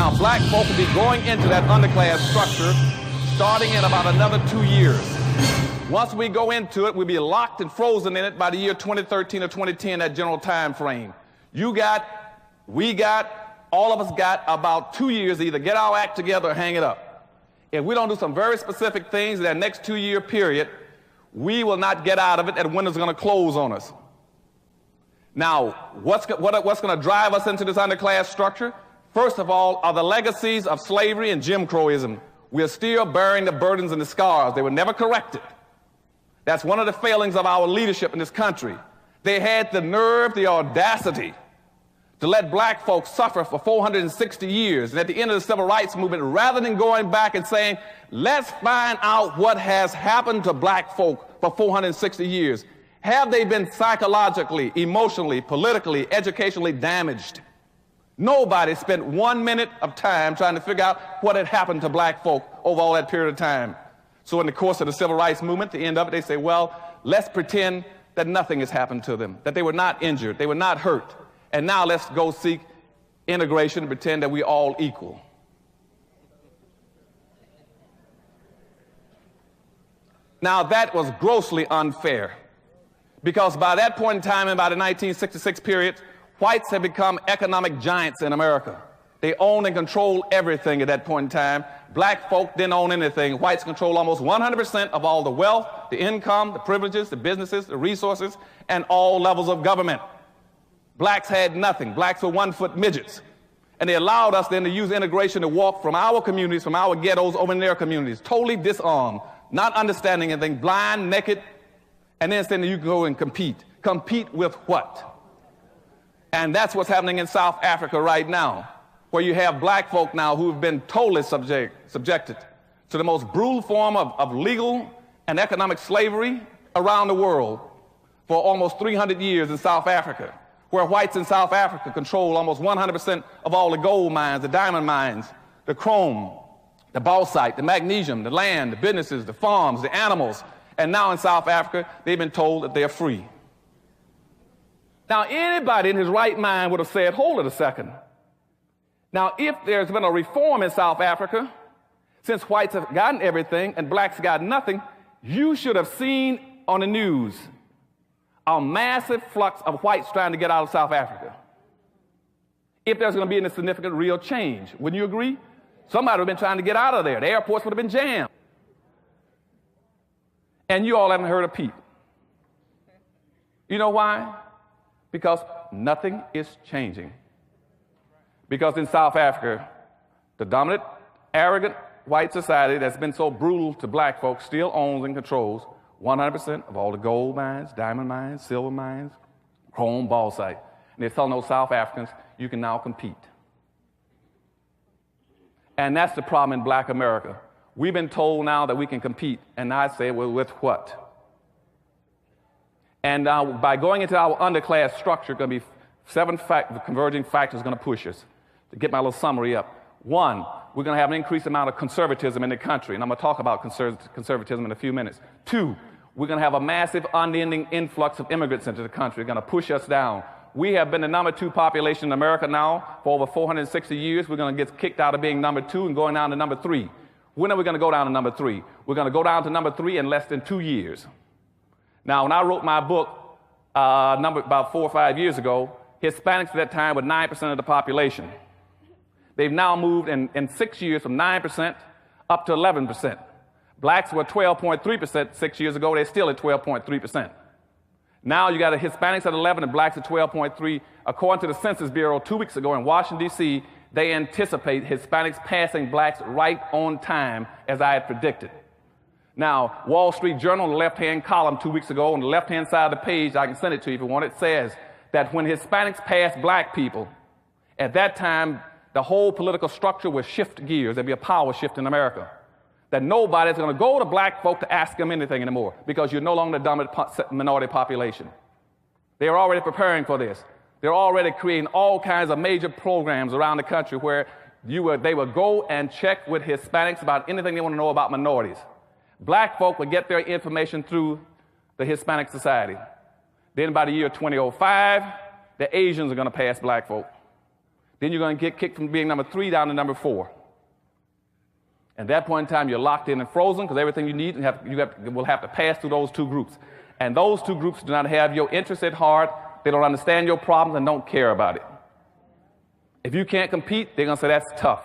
Now, black folk will be going into that underclass structure starting in about another 2 years. Once we go into it, we'll be locked and frozen in it by the year 2013 or 2010, that general time frame. You got, we got, all of us got about 2 years to either get our act together or hang it up. If we don't do some very specific things in that next 2 year period, we will not get out of it, and the window's going to close on us. Now, what's going to drive us into this underclass structure? First of all, are the legacies of slavery and Jim Crowism. We're still bearing the burdens and the scars. They were never corrected. That's one of the failings of our leadership in this country. They had the nerve, the audacity to let black folks suffer for 460 years. And at the end of the civil rights movement, rather than going back and saying, let's find out what has happened to black folk for 460 years. Have they been psychologically, emotionally, politically, educationally damaged? Nobody spent 1 minute of time trying to figure out what had happened to black folk over all that period of time. So in the course of the civil rights movement, at the end of it, they say, well, let's pretend that nothing has happened to them, that they were not injured, they were not hurt. And now let's go seek integration and pretend that we're all equal. Now that was grossly unfair, because by that point in time, and by the 1966 period, whites had become economic giants in America. They owned and controlled everything at that point in time. Black folk didn't own anything. Whites controlled almost 100% of all the wealth, the income, the privileges, the businesses, the resources, and all levels of government. Blacks had nothing. Blacks were 1-foot midgets. And they allowed us then to use integration to walk from our communities, from our ghettos, over in their communities, totally disarmed, not understanding anything, blind, naked, and then saying you can go and compete. Compete with what? And that's what's happening in South Africa right now, where you have black folk now who have been totally subjected to the most brutal form of legal and economic slavery around the world for almost 300 years in South Africa, where whites in South Africa control almost 100% of all the gold mines, the diamond mines, the chrome, the bauxite, the magnesium, the land, the businesses, the farms, the animals. And now in South Africa, they've been told that they're free. Now, anybody in his right mind would have said, hold it a second. Now, if there's been a reform in South Africa, since whites have gotten everything and blacks got nothing, you should have seen on the news a massive flux of whites trying to get out of South Africa. If there's going to be any significant real change, wouldn't you agree? Somebody would have been trying to get out of there. The airports would have been jammed. And you all haven't heard a peep. You know why? Because nothing is changing. Because in South Africa, the dominant, arrogant white society that's been so brutal to black folks still owns and controls 100% of all the gold mines, diamond mines, silver mines, chrome, bauxite. And they're telling those South Africans, you can now compete. And that's the problem in black America. We've been told now that we can compete, and I say, well, with what? And by going into our underclass structure, going to be 7 converging factors going to push us. To get my little summary up. 1, we're going to have an increased amount of conservatism in the country, and I'm going to talk about conservatism in a few minutes. 2, we're going to have a massive, unending influx of immigrants into the country. They're going to push us down. We have been the number 2 population in America now for over 460 years. We're going to get kicked out of being number 2 and going down to number 3. When are we going to go down to number 3? We're going to go down to number 3 in less than 2 years. Now, when I wrote my book about 4 or 5 years ago, Hispanics at that time were 9% of the population. They've now moved in 6 years from 9% up to 11%. Blacks were 12.3% 6 years ago. They're still at 12.3%. Now you got Hispanics at 11 and blacks at 12.3. According to the Census Bureau 2 weeks ago in Washington, D.C., they anticipate Hispanics passing blacks right on time, as I had predicted. Now, Wall Street Journal, on the left-hand column 2 weeks ago, on the left-hand side of the page, I can send it to you if you want, it says that when Hispanics pass black people, at that time, the whole political structure will shift gears. There'll be a power shift in America. That nobody's going to go to black folk to ask them anything anymore because you're no longer the dominant minority population. They're already preparing for this. They're already creating all kinds of major programs around the country where they will go and check with Hispanics about anything they want to know about minorities. Black folk will get their information through the Hispanic Society. Then by the year 2005, the Asians are going to pass black folk. Then you're going to get kicked from being number 3 down to number 4. At that point in time, you're locked in and frozen because everything you need will have to pass through those 2 groups. And those 2 groups do not have your interest at heart. They don't understand your problems and don't care about it. If you can't compete, they're going to say that's tough.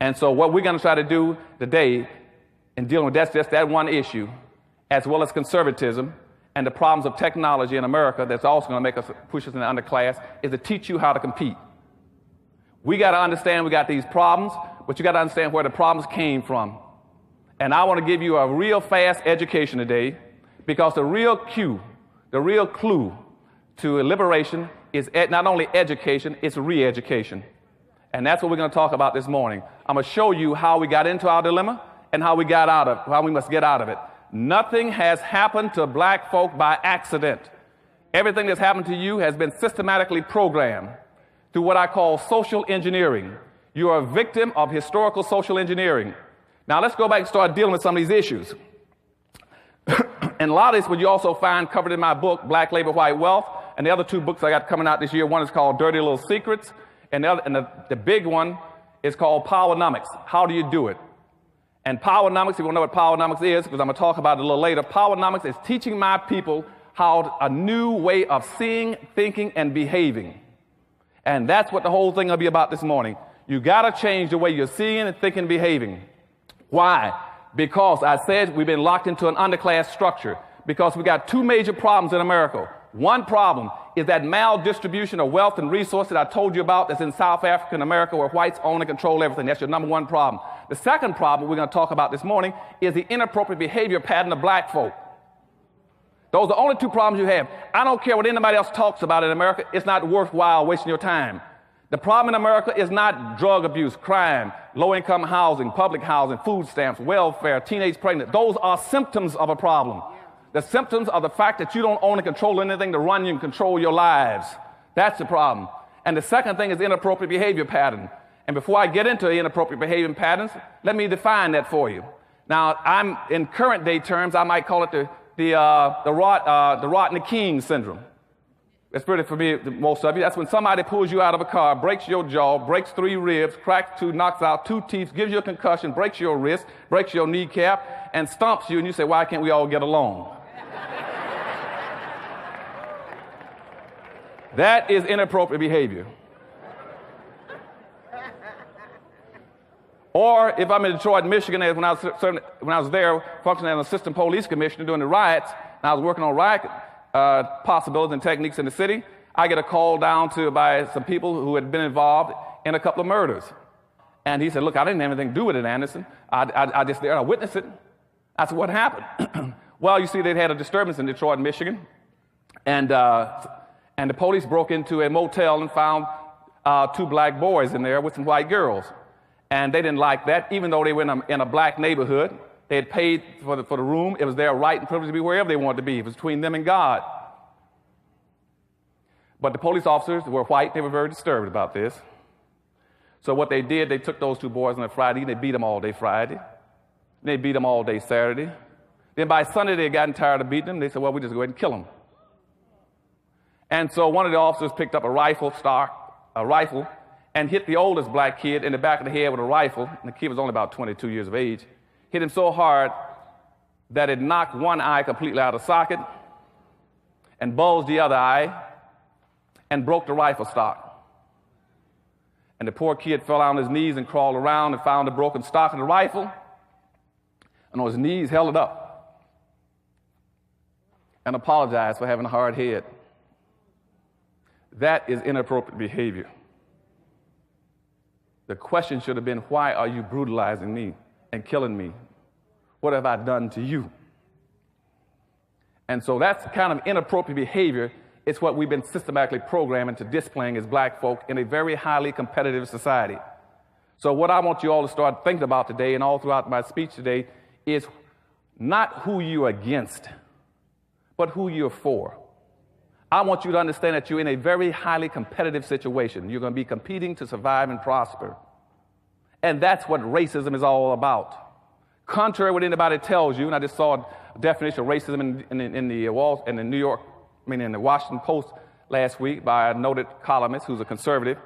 And so what we're going to try to do today in dealing with just that one issue, as well as conservatism and the problems of technology in America that's also going to make us push us in the underclass, is to teach you how to compete. We got to understand we got these problems, but you got to understand where the problems came from. And I want to give you a real fast education today, because the real clue to liberation is not only education, it's re-education. And that's what we're going to talk about this morning. I'm going to show you how we got into our dilemma and how we must get out of it. Nothing has happened to black folk by accident. Everything that's happened to you has been systematically programmed through what I call social engineering. You are a victim of historical social engineering. Now let's go back and start dealing with some of these issues. And a lot of this would you also find covered in my book, Black Labor, White Wealth, and the other 2 books I got coming out this year. One is called Dirty Little Secrets, and the big one is called PowerNomics. How do you do it? And PowerNomics, if you want to know what PowerNomics is, because I'm going to talk about it a little later, PowerNomics is teaching my people how a new way of seeing, thinking, and behaving. And that's what the whole thing will be about this morning. You got to change the way you're seeing and thinking and behaving. Why? Because I said we've been locked into an underclass structure, because we got 2 major problems in America. One problem is that maldistribution of wealth and resources I told you about that's in South African America, where whites own and control everything. That's your number 1 problem. The second problem we're going to talk about this morning is the inappropriate behavior pattern of black folk. Those are the only 2 problems you have. I don't care what anybody else talks about in America. It's not worthwhile wasting your time. The problem in America is not drug abuse, crime, low-income housing, public housing, food stamps, welfare, teenage pregnancy. Those are symptoms of a problem. The symptoms are the fact that you don't own and control anything to run you and control your lives. That's the problem. And the second thing is inappropriate behavior pattern. And before I get into inappropriate behavior patterns, let me define that for you. Now, in current day terms, I might call it the Rodney King syndrome. It's pretty familiar to most of you. That's when somebody pulls you out of a car, breaks your jaw, breaks 3 ribs, cracks 2, knocks out 2 teeth, gives you a concussion, breaks your wrist, breaks your kneecap, and stomps you, and you say, why can't we all get along? That is inappropriate behavior. Or if I'm in Detroit, Michigan, when I was there functioning as an assistant police commissioner during the riots, and I was working on riot possibilities and techniques in the city, I get a call down by some people who had been involved in a couple of murders. And he said, look, I didn't have anything to do with it, Anderson. I just there, I witnessed it. I said, what happened? Well, you see, they'd had a disturbance in Detroit, Michigan, and the police broke into a motel and found 2 black boys in there with some white girls. And they didn't like that, even though they were in a black neighborhood. They had paid for the room. It was their right and privilege to be wherever they wanted to be. It was between them and God. But the police officers were white. They were very disturbed about this. So what they did, they took those 2 boys on a Friday, and they beat them all day Friday. And they beat them all day Saturday. Then by Sunday, they had gotten tired of beating them. They said, well, we just go ahead and kill them. And so one of the officers picked up a rifle, and hit the oldest black kid in the back of the head with a rifle. And the kid was only about 22 years of age. Hit him so hard that it knocked one eye completely out of socket and bulged the other eye and broke the rifle stock. And the poor kid fell on his knees and crawled around and found the broken stock of the rifle, and on his knees held it up and apologized for having a hard head. That is inappropriate behavior. The question should have been, why are you brutalizing me and killing me? What have I done to you? And so that's kind of inappropriate behavior. It's what we've been systematically programming to displaying as black folk in a very highly competitive society. So what I want you all to start thinking about today and all throughout my speech today is not who you're against, but who you're for. I want you to understand that you're in a very highly competitive situation. You're going to be competing to survive and prosper. And that's what racism is all about. Contrary to what anybody tells you, and I just saw a definition of racism in the Washington Post last week by a noted columnist who's a conservative,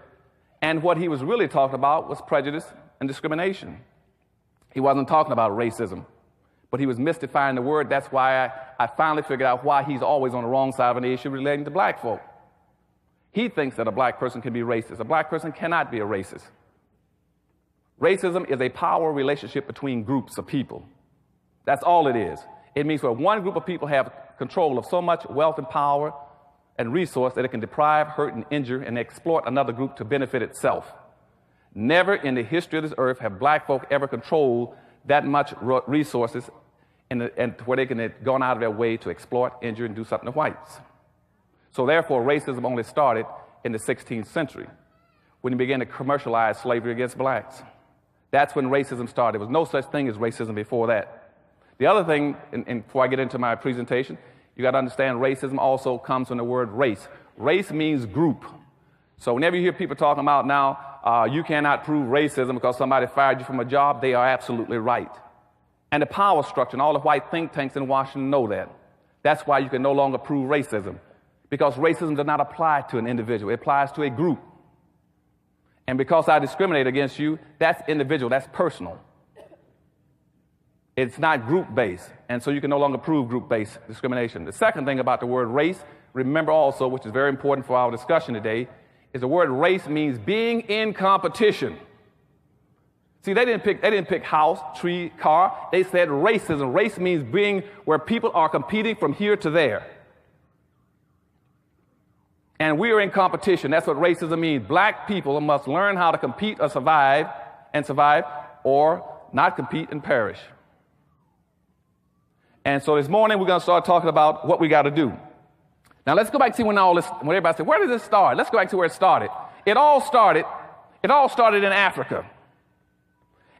and what he was really talking about was prejudice and discrimination. He wasn't talking about racism, but he was mystifying the word. That's why I finally figured out why he's always on the wrong side of an issue relating to black folk. He thinks that a black person can be racist. A black person cannot be a racist. Racism is a power relationship between groups of people. That's all it is. It means where one group of people have control of so much wealth and power and resource that it can deprive, hurt, and injure and exploit another group to benefit itself. Never in the history of this earth have black folk ever controlled that much resources and where they can have gone out of their way to exploit, injure, and do something to whites. So therefore, racism only started in the 16th century when he began to commercialize slavery against blacks. That's when racism started. There was no such thing as racism before that. The other thing, and before I get into my presentation, you got to understand racism also comes from the word race. Race means group. So whenever you hear people talking about now, you cannot prove racism because somebody fired you from a job, they are absolutely right. And the power structure and all the white think tanks in Washington know that. That's why you can no longer prove racism, because racism does not apply to an individual. It applies to a group. And because I discriminate against you, that's individual, that's personal. It's not group-based, and so you can no longer prove group-based discrimination. The second thing about the word race, remember also, which is very important for our discussion today, is the word race means being in competition. See, they didn't pick house, tree, car. They said racism. Race means being where people are competing from here to there. And we are in competition. That's what racism means. Black people must learn how to compete or survive, or not compete and perish. And so this morning we're going to start talking about what we got to do. Now let's go back to see when everybody said, where did this start? Let's go back to where it started. It all started in Africa.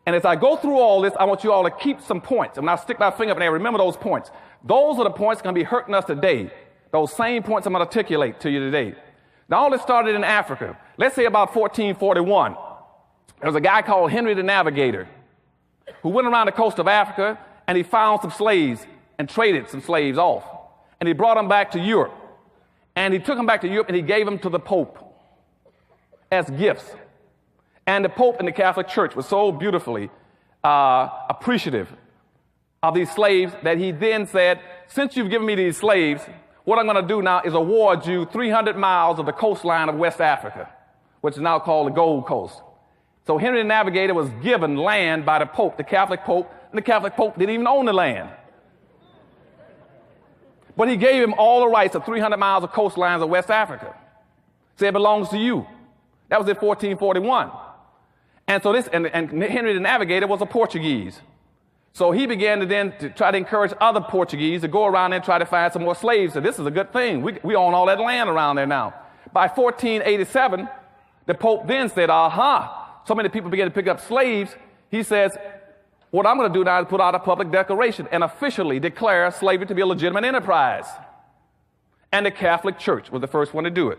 And as I go through all this, I want you all to keep some points. And I'll stick my finger up in there. Remember those points. Those are the points going to be hurting us today. Those same points I'm going to articulate to you today. Now, all this started in Africa. Let's say about 1441. There was a guy called Henry the Navigator who went around the coast of Africa and he found some slaves and traded some slaves off. And he brought them back to Europe. And he took them back to Europe and he gave them to the Pope as gifts. And the Pope and the Catholic Church was so beautifully appreciative of these slaves that he then said, since you've given me these slaves, what I'm going to do now is award you 300 miles of the coastline of West Africa, which is now called the Gold Coast. So Henry the Navigator was given land by the Pope, the Catholic Pope, and the Catholic Pope didn't even own the land. But he gave him all the rights of 300 miles of coastlines of West Africa. Said it belongs to you. That was in 1441. And so and Henry the Navigator was a Portuguese. So he began to try to encourage other Portuguese to go around and try to find some more slaves. So this is a good thing. We own all that land around there now. By 1487, the Pope then said, so many people began to pick up slaves. He says, what I'm going to do now is put out a public declaration and officially declare slavery to be a legitimate enterprise. And the Catholic Church was the first one to do it.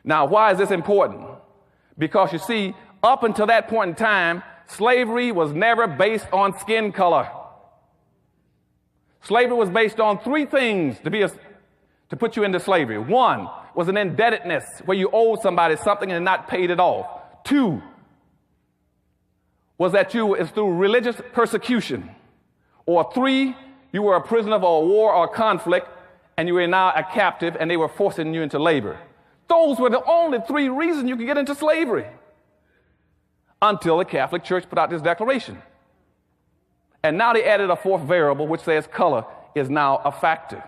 Now, why is this important? Because you see, up until that point in time, slavery was never based on skin color. Slavery was based on three things to put you into slavery. One was an indebtedness, where you owed somebody something and not paid it off. Two was that you was through religious persecution. Or three, you were a prisoner of a war or conflict, and you were now a captive, and they were forcing you into labor. Those were the only three reasons you could get into slavery, until the Catholic Church put out this declaration. And now they added a fourth variable, which says color is now a factor.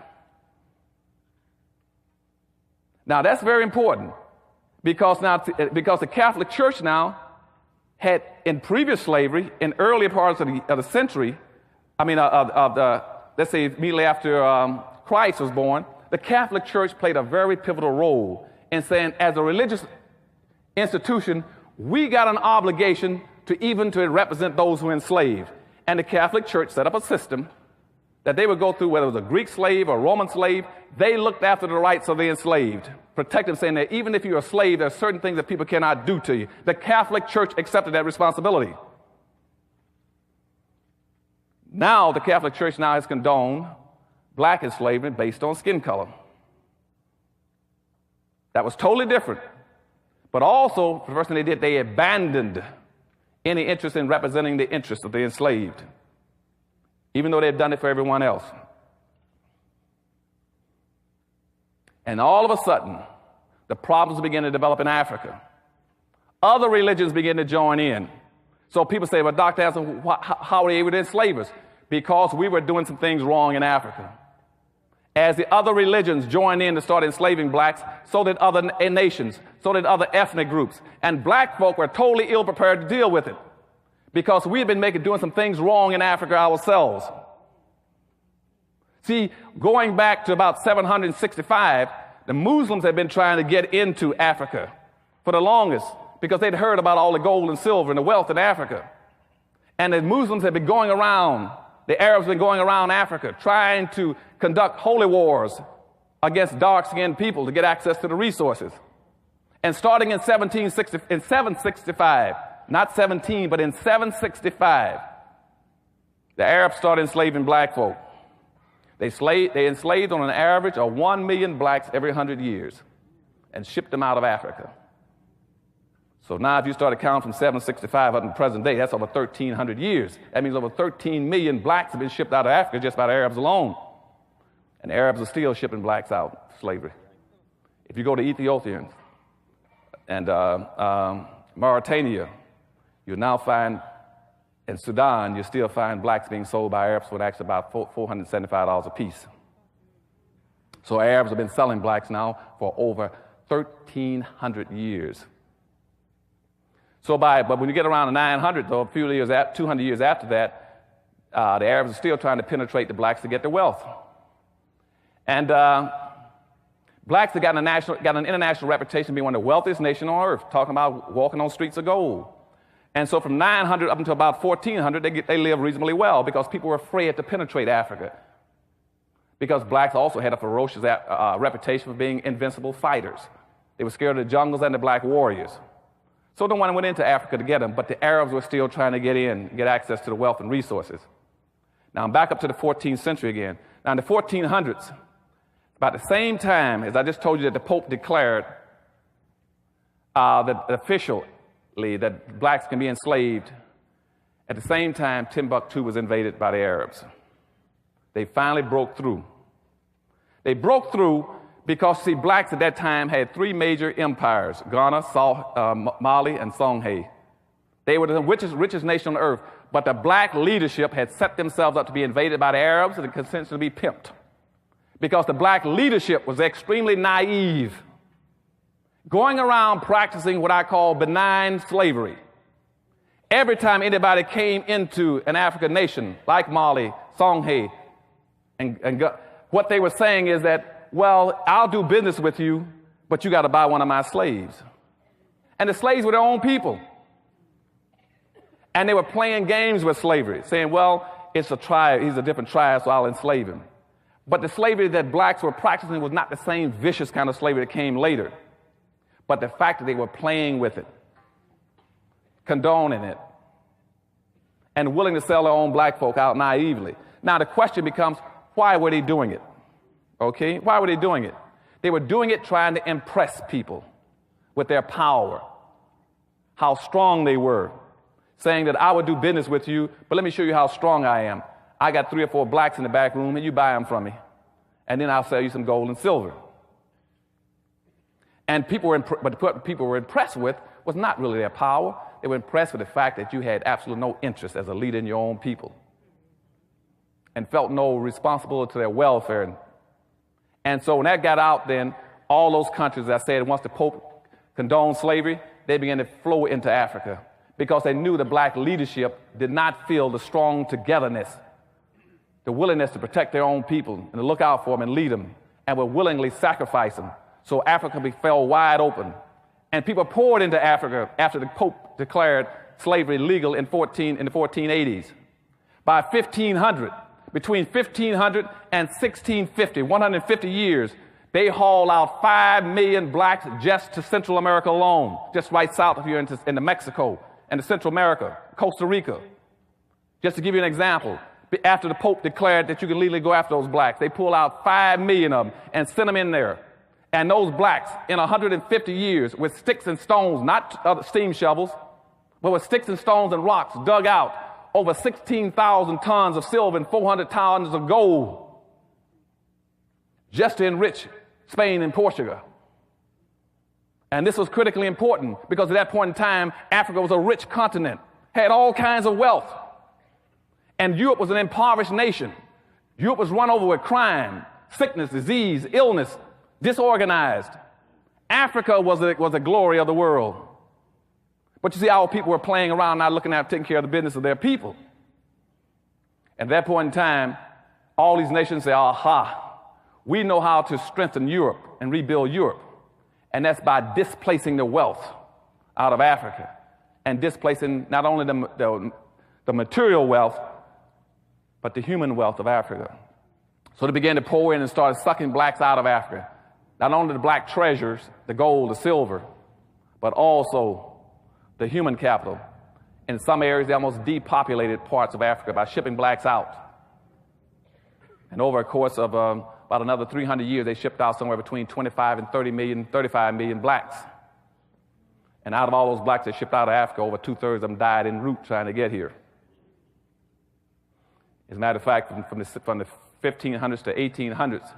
Now that's very important, because the Catholic Church now had, in previous slavery, in earlier parts of the century, let's say immediately after Christ was born, the Catholic Church played a very pivotal role in saying, as a religious institution, we got an obligation to represent those who were enslaved. And the Catholic Church set up a system that they would go through, whether it was a Greek slave or a Roman slave. They looked after the rights of the enslaved, protect them, saying that even if you're a slave, there are certain things that people cannot do to you. The Catholic Church accepted that responsibility. Now, the Catholic Church now has condoned black enslavement based on skin color. That was totally different. But also, the first thing they did, they abandoned any interest in representing the interests of the enslaved, even though they had done it for everyone else. And all of a sudden, the problems began to develop in Africa. Other religions began to join in. So people say, well, Dr. Anderson, how are they able to enslave us? Because we were doing some things wrong in Africa. As the other religions joined in to start enslaving blacks, so did other nations, so did other ethnic groups. And black folk were totally ill-prepared to deal with it because we had been doing some things wrong in Africa ourselves. See, going back to about 765, the Muslims had been trying to get into Africa for the longest because they'd heard about all the gold and silver and the wealth in Africa. And the Muslims had been going around, the Arabs had been going around Africa trying to conduct holy wars against dark-skinned people to get access to the resources. And starting in 765, not 17, but in 765, the Arabs started enslaving black folk. They enslaved on an average of 1 million blacks every 100 years and shipped them out of Africa. So now if you start to count from 765 up to the present day, that's over 1,300 years. That means over 13 million blacks have been shipped out of Africa just by the Arabs alone. And Arabs are still shipping blacks out of slavery. If you go to Ethiopia and Mauritania, you'll now find, in Sudan, you still find blacks being sold by Arabs for actually about $475 a piece. So Arabs have been selling blacks now for over 1,300 years. But when you get around the 900, though, 200 years after that, the Arabs are still trying to penetrate the blacks to get their wealth. And blacks have got an international reputation of being one of the wealthiest nations on earth, talking about walking on streets of gold. And so from 900 up until about 1400, they live reasonably well because people were afraid to penetrate Africa. Because blacks also had a ferocious reputation for being invincible fighters. They were scared of the jungles and the black warriors. So no one went into Africa to get them, but the Arabs were still trying to get access to the wealth and resources. Now I'm back up to the 14th century again. Now in the 1400s, about the same time as I just told you that the Pope declared that officially that blacks can be enslaved, at the same time Timbuktu was invaded by the Arabs. They finally broke through. They broke through because, see, blacks at that time had three major empires, Ghana, Mali, and Songhai. They were the richest nation on earth, but the black leadership had set themselves up to be invaded by the Arabs and consented to be pimped. Because the black leadership was extremely naive, going around practicing what I call benign slavery. Every time anybody came into an African nation, like Mali, Songhai, and what they were saying is that, well, I'll do business with you, but you got to buy one of my slaves. And the slaves were their own people. And they were playing games with slavery, saying, well, it's a tribe, he's a different tribe, so I'll enslave him. But the slavery that blacks were practicing was not the same vicious kind of slavery that came later. But the fact that they were playing with it, condoning it, and willing to sell their own black folk out naively. Now the question becomes, why were they doing it? Okay, why were they doing it? They were doing it trying to impress people with their power, how strong they were, saying that I would do business with you, but let me show you how strong I am. I got 3 or 4 blacks in the back room, and you buy them from me, and then I'll sell you some gold and silver. And what people were impressed with was not really their power. They were impressed with the fact that you had absolutely no interest as a leader in your own people and felt no responsibility to their welfare. And so when that got out, then all those countries, as I said, once the Pope condoned slavery, they began to flow into Africa because they knew the black leadership did not feel the strong togetherness, the willingness to protect their own people and to look out for them and lead them, and would willingly sacrifice them. So Africa fell wide open. And people poured into Africa after the Pope declared slavery legal in the 1480s. By 1500, between 1500 and 1650, 150 years, they hauled out 5 million blacks just to Central America alone, just right south of here into Mexico and to Central America, Costa Rica. Just to give you an example, after the Pope declared that you can legally go after those blacks, they pulled out 5 million of them and sent them in there. And those blacks in 150 years with sticks and stones, not steam shovels, but with sticks and stones and rocks dug out over 16,000 tons of silver and 400 tons of gold just to enrich Spain and Portugal. And this was critically important because at that point in time, Africa was a rich continent, had all kinds of wealth. And Europe was an impoverished nation. Europe was run over with crime, sickness, disease, illness, disorganized. Africa was the glory of the world. But you see, our people were playing around, not looking at taking care of the business of their people. At that point in time, all these nations say, aha, we know how to strengthen Europe and rebuild Europe. And that's by displacing the wealth out of Africa and displacing not only the material wealth, but the human wealth of Africa. So they began to pour in and started sucking blacks out of Africa. Not only the black treasures, the gold, the silver, but also the human capital. In some areas, they almost depopulated parts of Africa by shipping blacks out. And over a course of about another 300 years, they shipped out somewhere between 25 and 35 million blacks. And out of all those blacks they shipped out of Africa, over 2/3 of them died en route trying to get here. As a matter of fact, from the 1500s to 1800s,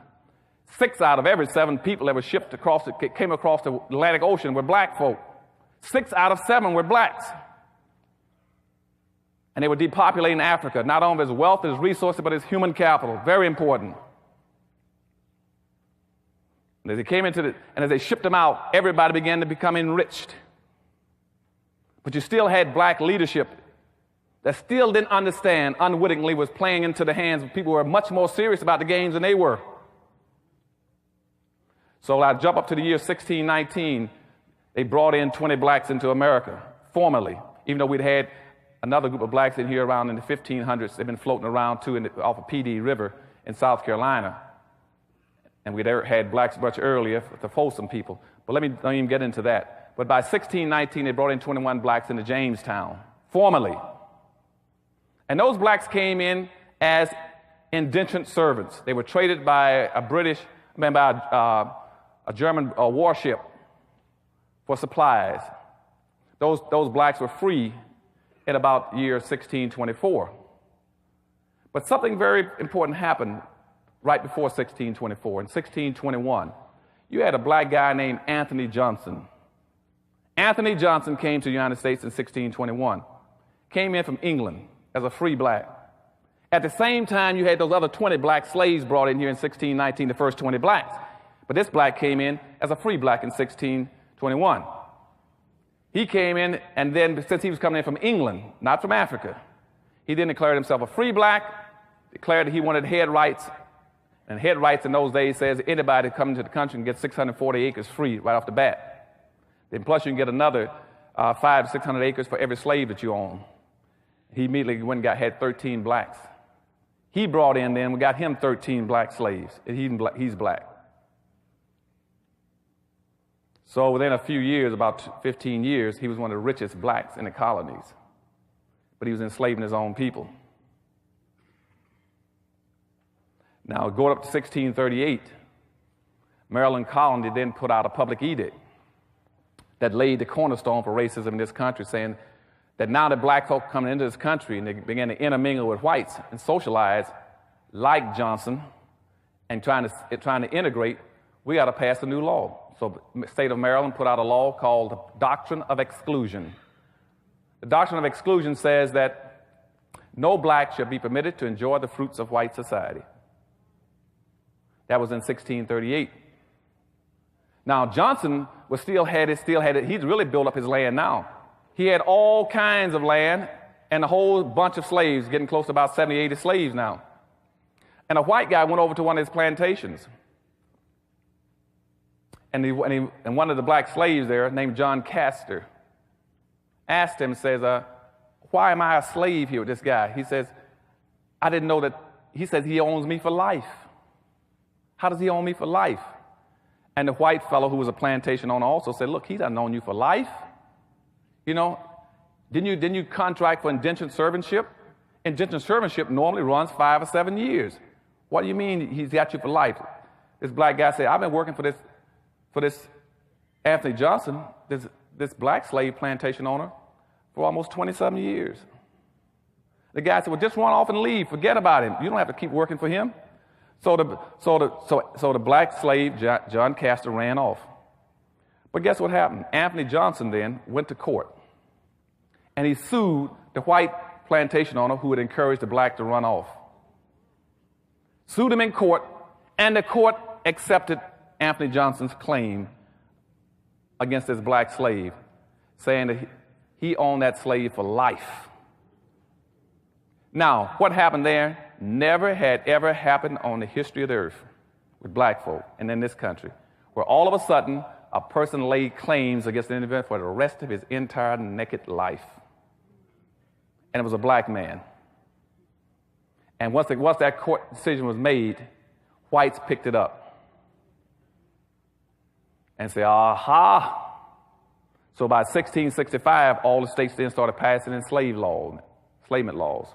6 out of every 7 people that were shipped came across the Atlantic Ocean were black folk. 6 out of 7 were blacks. And they were depopulating Africa, not only its wealth, its resources, but its human capital. Very important. And as they came and as they shipped them out, everybody began to become enriched. But you still had black leadership that still didn't understand, unwittingly was playing into the hands of people who were much more serious about the games than they were. So I jump up to the year 1619. They brought in 20 blacks into America, formally, even though we'd had another group of blacks in here around in the 1500s. They've been floating around, too, off of PD River in South Carolina. And we'd had blacks much earlier, the Folsom people. But let me don't even get into that. But by 1619, they brought in 21 blacks into Jamestown, formally. And those blacks came in as indentured servants. They were traded by a German warship for supplies. Those blacks were free in about year 1624. But something very important happened right before 1624. In 1621, you had a black guy named Anthony Johnson. Anthony Johnson came to the United States in 1621, came in from England as a free black. At the same time, you had those other 20 black slaves brought in here in 1619, the first 20 blacks. But this black came in as a free black in 1621. He came in, and then since he was coming in from England, not from Africa, he then declared himself a free black, declared that he wanted head rights. And head rights in those days says anybody coming to the country can get 640 acres free right off the bat. Then plus you can get another 500 to 600 acres for every slave that you own. He immediately went and had 13 blacks. He brought in then, we got him 13 black slaves. And he's black. So within a few years, about 15 years, he was one of the richest blacks in the colonies. But he was enslaving his own people. Now, going up to 1638, Maryland colony then put out a public edict that laid the cornerstone for racism in this country, saying that now that black folk coming into this country and they began to intermingle with whites and socialize like Johnson and trying to integrate, we got to pass a new law. So the state of Maryland put out a law called the Doctrine of Exclusion. The Doctrine of Exclusion says that no black shall be permitted to enjoy the fruits of white society. That was in 1638. Now, Johnson still had it. He's really built up his land now. He had all kinds of land and a whole bunch of slaves, getting close to about 70, 80 slaves now. And a white guy went over to one of his plantations. And one of the black slaves there, named John Castor, asked him, says, why am I a slave here with this guy? He says, I didn't know that. He says, he owns me for life. How does he own me for life? And the white fellow who was a plantation owner also said, look, he doesn't own you for life. You know, didn't you contract for indentured servantship? Indentured servantship normally runs 5 or 7 years. What do you mean he's got you for life? This black guy said, I've been working for this for this Anthony Johnson, this black slave plantation owner, for almost 27 years. The guy said, well, just run off and leave. Forget about him. You don't have to keep working for him. So the black slave, John Castor, ran off. But guess what happened? Anthony Johnson then went to court, and he sued the white plantation owner who had encouraged the black to run off. Sued him in court, and the court accepted Anthony Johnson's claim against this black slave, saying that he owned that slave for life. Now, what happened there never had ever happened on the history of the earth with black folk and in this country, where all of a sudden a person laid claims against an individual for the rest of his entire naked life. And it was a black man. And once that court decision was made, whites picked it up and said, aha. So by 1665, all the states then started passing enslavement laws.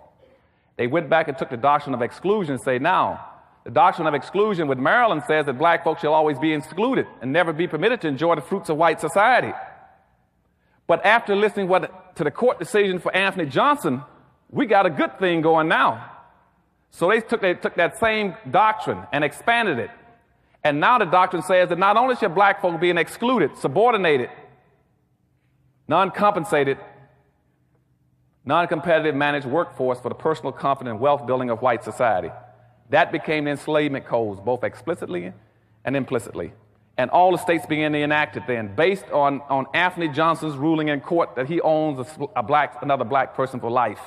They went back and took the doctrine of exclusion and say, now, the doctrine of exclusion with Maryland says that black folks shall always be excluded and never be permitted to enjoy the fruits of white society. But after listening to the court decision for Anthony Johnson, we got a good thing going now. So they took that same doctrine and expanded it. And now the doctrine says that not only should black folk be excluded, subordinated, non-compensated, non-competitive managed workforce for the personal comfort and wealth building of white society. That became the enslavement codes, both explicitly and implicitly. And all the states began to enact it then, based on Anthony Johnson's ruling in court that he owns another black person for life.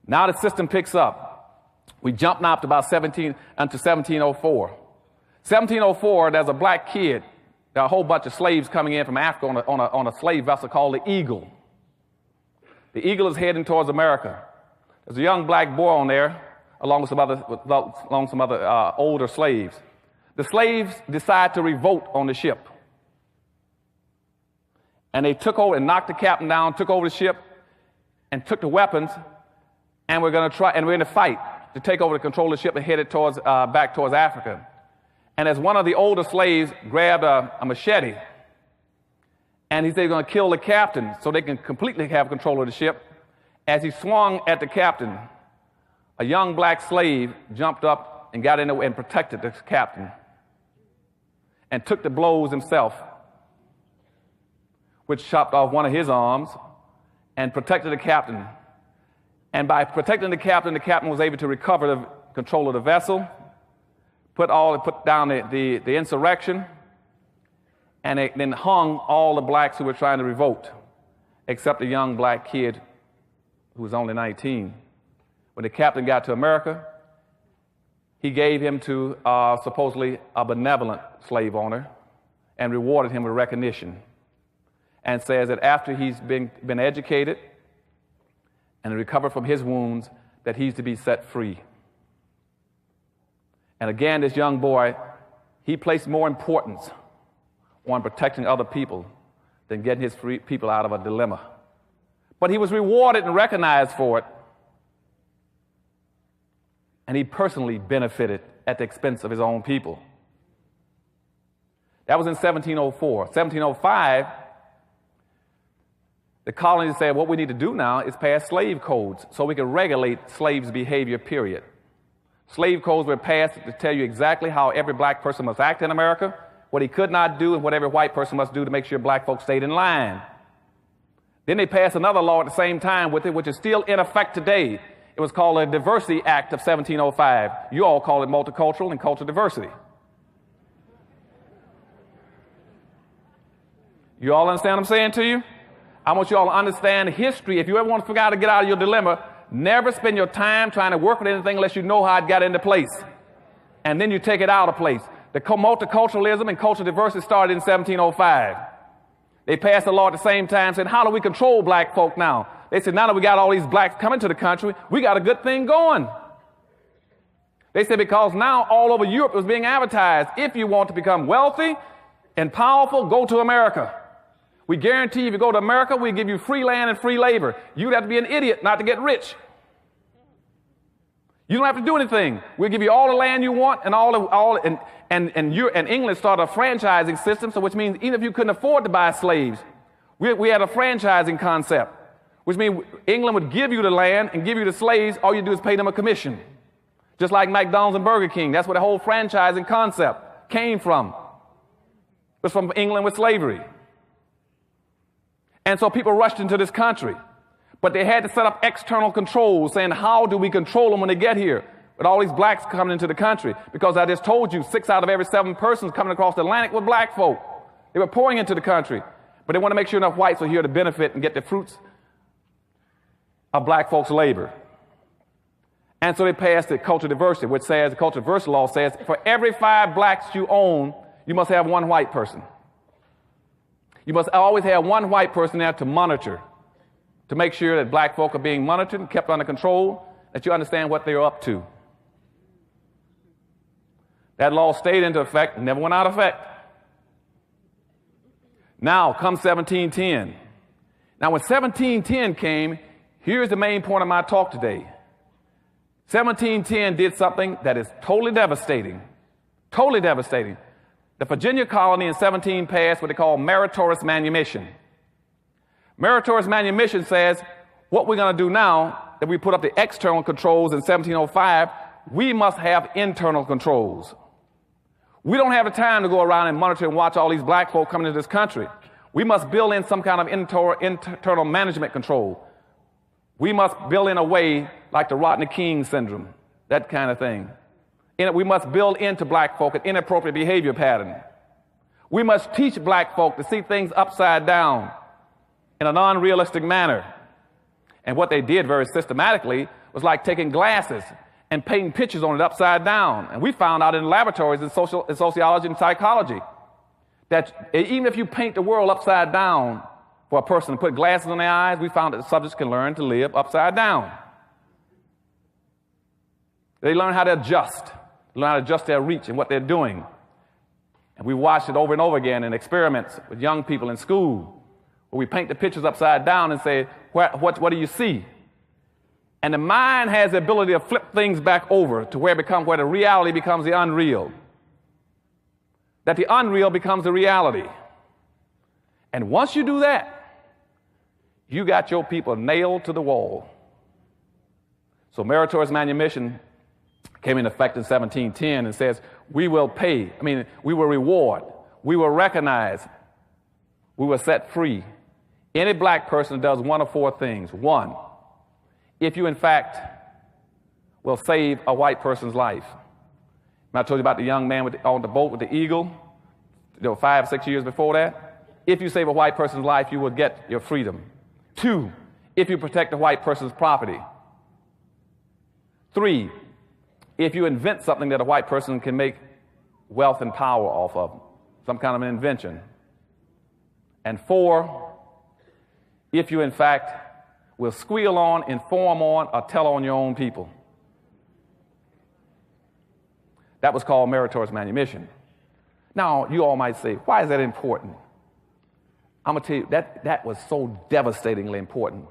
Now the system picks up. We jump now to about 1704. 1704, there's a black kid. There are a whole bunch of slaves coming in from Africa on a slave vessel called the Eagle. The Eagle is heading towards America. There's a young black boy on there, along with some other older slaves. The slaves decide to revolt on the ship. And they took over and knocked the captain down, took over the ship, and took the weapons, and we're in a fight to take over the control of the ship and head it back towards Africa. And as one of the older slaves grabbed a machete, and he said he's going to kill the captain so they can completely have control of the ship, as he swung at the captain, a young black slave jumped up and got in there and protected the captain and took the blows himself, which chopped off one of his arms and protected the captain. And by protecting the captain was able to recover the control of the vessel, put down the insurrection, and it then hung all the blacks who were trying to revolt, except a young black kid who was only 19. When the captain got to America, he gave him to supposedly a benevolent slave owner and rewarded him with recognition, and says that after he's been educated and recovered from his wounds, that he's to be set free. And again, this young boy, he placed more importance on protecting other people than getting his free people out of a dilemma. But he was rewarded and recognized for it. And he personally benefited at the expense of his own people. That was in 1704. 1705, the colonies said, what we need to do now is pass slave codes so we can regulate slaves' behavior, period. Slave codes were passed to tell you exactly how every black person must act in America, what he could not do, and what every white person must do to make sure black folks stayed in line. Then they passed another law at the same time with it, which is still in effect today. It was called the Diversity Act of 1705. You all call it multicultural and cultural diversity. You all understand what I'm saying to you? I want you all to understand history. If you ever want to figure out how to get out of your dilemma, never spend your time trying to work with anything unless you know how it got into place. And then you take it out of place. The multiculturalism and cultural diversity started in 1705. They passed a law at the same time saying, how do we control black folk now? They said, now that we got all these blacks coming to the country, we got a good thing going. They said, because now all over Europe it was being advertised, if you want to become wealthy and powerful, go to America. We guarantee if you go to America, we give you free land and free labor. You'd have to be an idiot not to get rich. You don't have to do anything. We'll give you all the land you want and England started a franchising system, so which means even if you couldn't afford to buy slaves, we had a franchising concept, which means England would give you the land and give you the slaves. All you do is pay them a commission, just like McDonald's and Burger King. That's where the whole franchising concept came from. It was from England with slavery. And so people rushed into this country. But they had to set up external controls, saying, how do we control them when they get here? With all these blacks coming into the country. Because I just told you, 6 out of every 7 persons coming across the Atlantic were black folk. They were pouring into the country. But they want to make sure enough whites are here to benefit and get the fruits of black folks' labor. And so they passed the cultural diversity, which says, the cultural diversity law says, for every 5 blacks you own, you must have 1 white person. You must always have 1 white person there to monitor, to make sure that black folk are being monitored and kept under control, that you understand what they're up to. That law stayed into effect and never went out of effect. Now comes 1710. Now when 1710 came, here's the main point of my talk today. 1710 did something that is totally devastating. Totally devastating. The Virginia colony in 17 passed what they call meritorious manumission. Meritorious manumission says, what we're going to do now, that we put up the external controls in 1705, we must have internal controls. We don't have the time to go around and monitor and watch all these black folk coming into this country. We must build in some kind of internal management control. We must build in a way like the Rodney King syndrome, that kind of thing. We must build into black folk an inappropriate behavior pattern. We must teach black folk to see things upside down in a non-realistic manner. And what they did very systematically was like taking glasses and painting pictures on it upside down. And we found out in laboratories in sociology and psychology that even if you paint the world upside down for a person to put glasses on their eyes, we found that the subjects can learn to live upside down. They learn how to adjust, learn how to adjust their reach and what they're doing. And we watched it over and over again in experiments with young people in school, where we paint the pictures upside down and say, what do you see? And the mind has the ability to flip things back over to where the reality becomes the unreal. That the unreal becomes the reality. And once you do that, you got your people nailed to the wall. So meritorious manumission came into effect in 1710 and says, we will reward, we will recognize, we will set free any black person does 1 of 4 things. 1, if you in fact will save a white person's life. I told you about the young man on the boat with the eagle, 5, 6 years before that. If you save a white person's life, you will get your freedom. 2, if you protect a white person's property. 3, if you invent something that a white person can make wealth and power off of, some kind of an invention. And 4, if you in fact will squeal on, inform on, or tell on your own people. That was called meritorious manumission. Now, you all might say, why is that important? I'm going to tell you, that was so devastatingly important.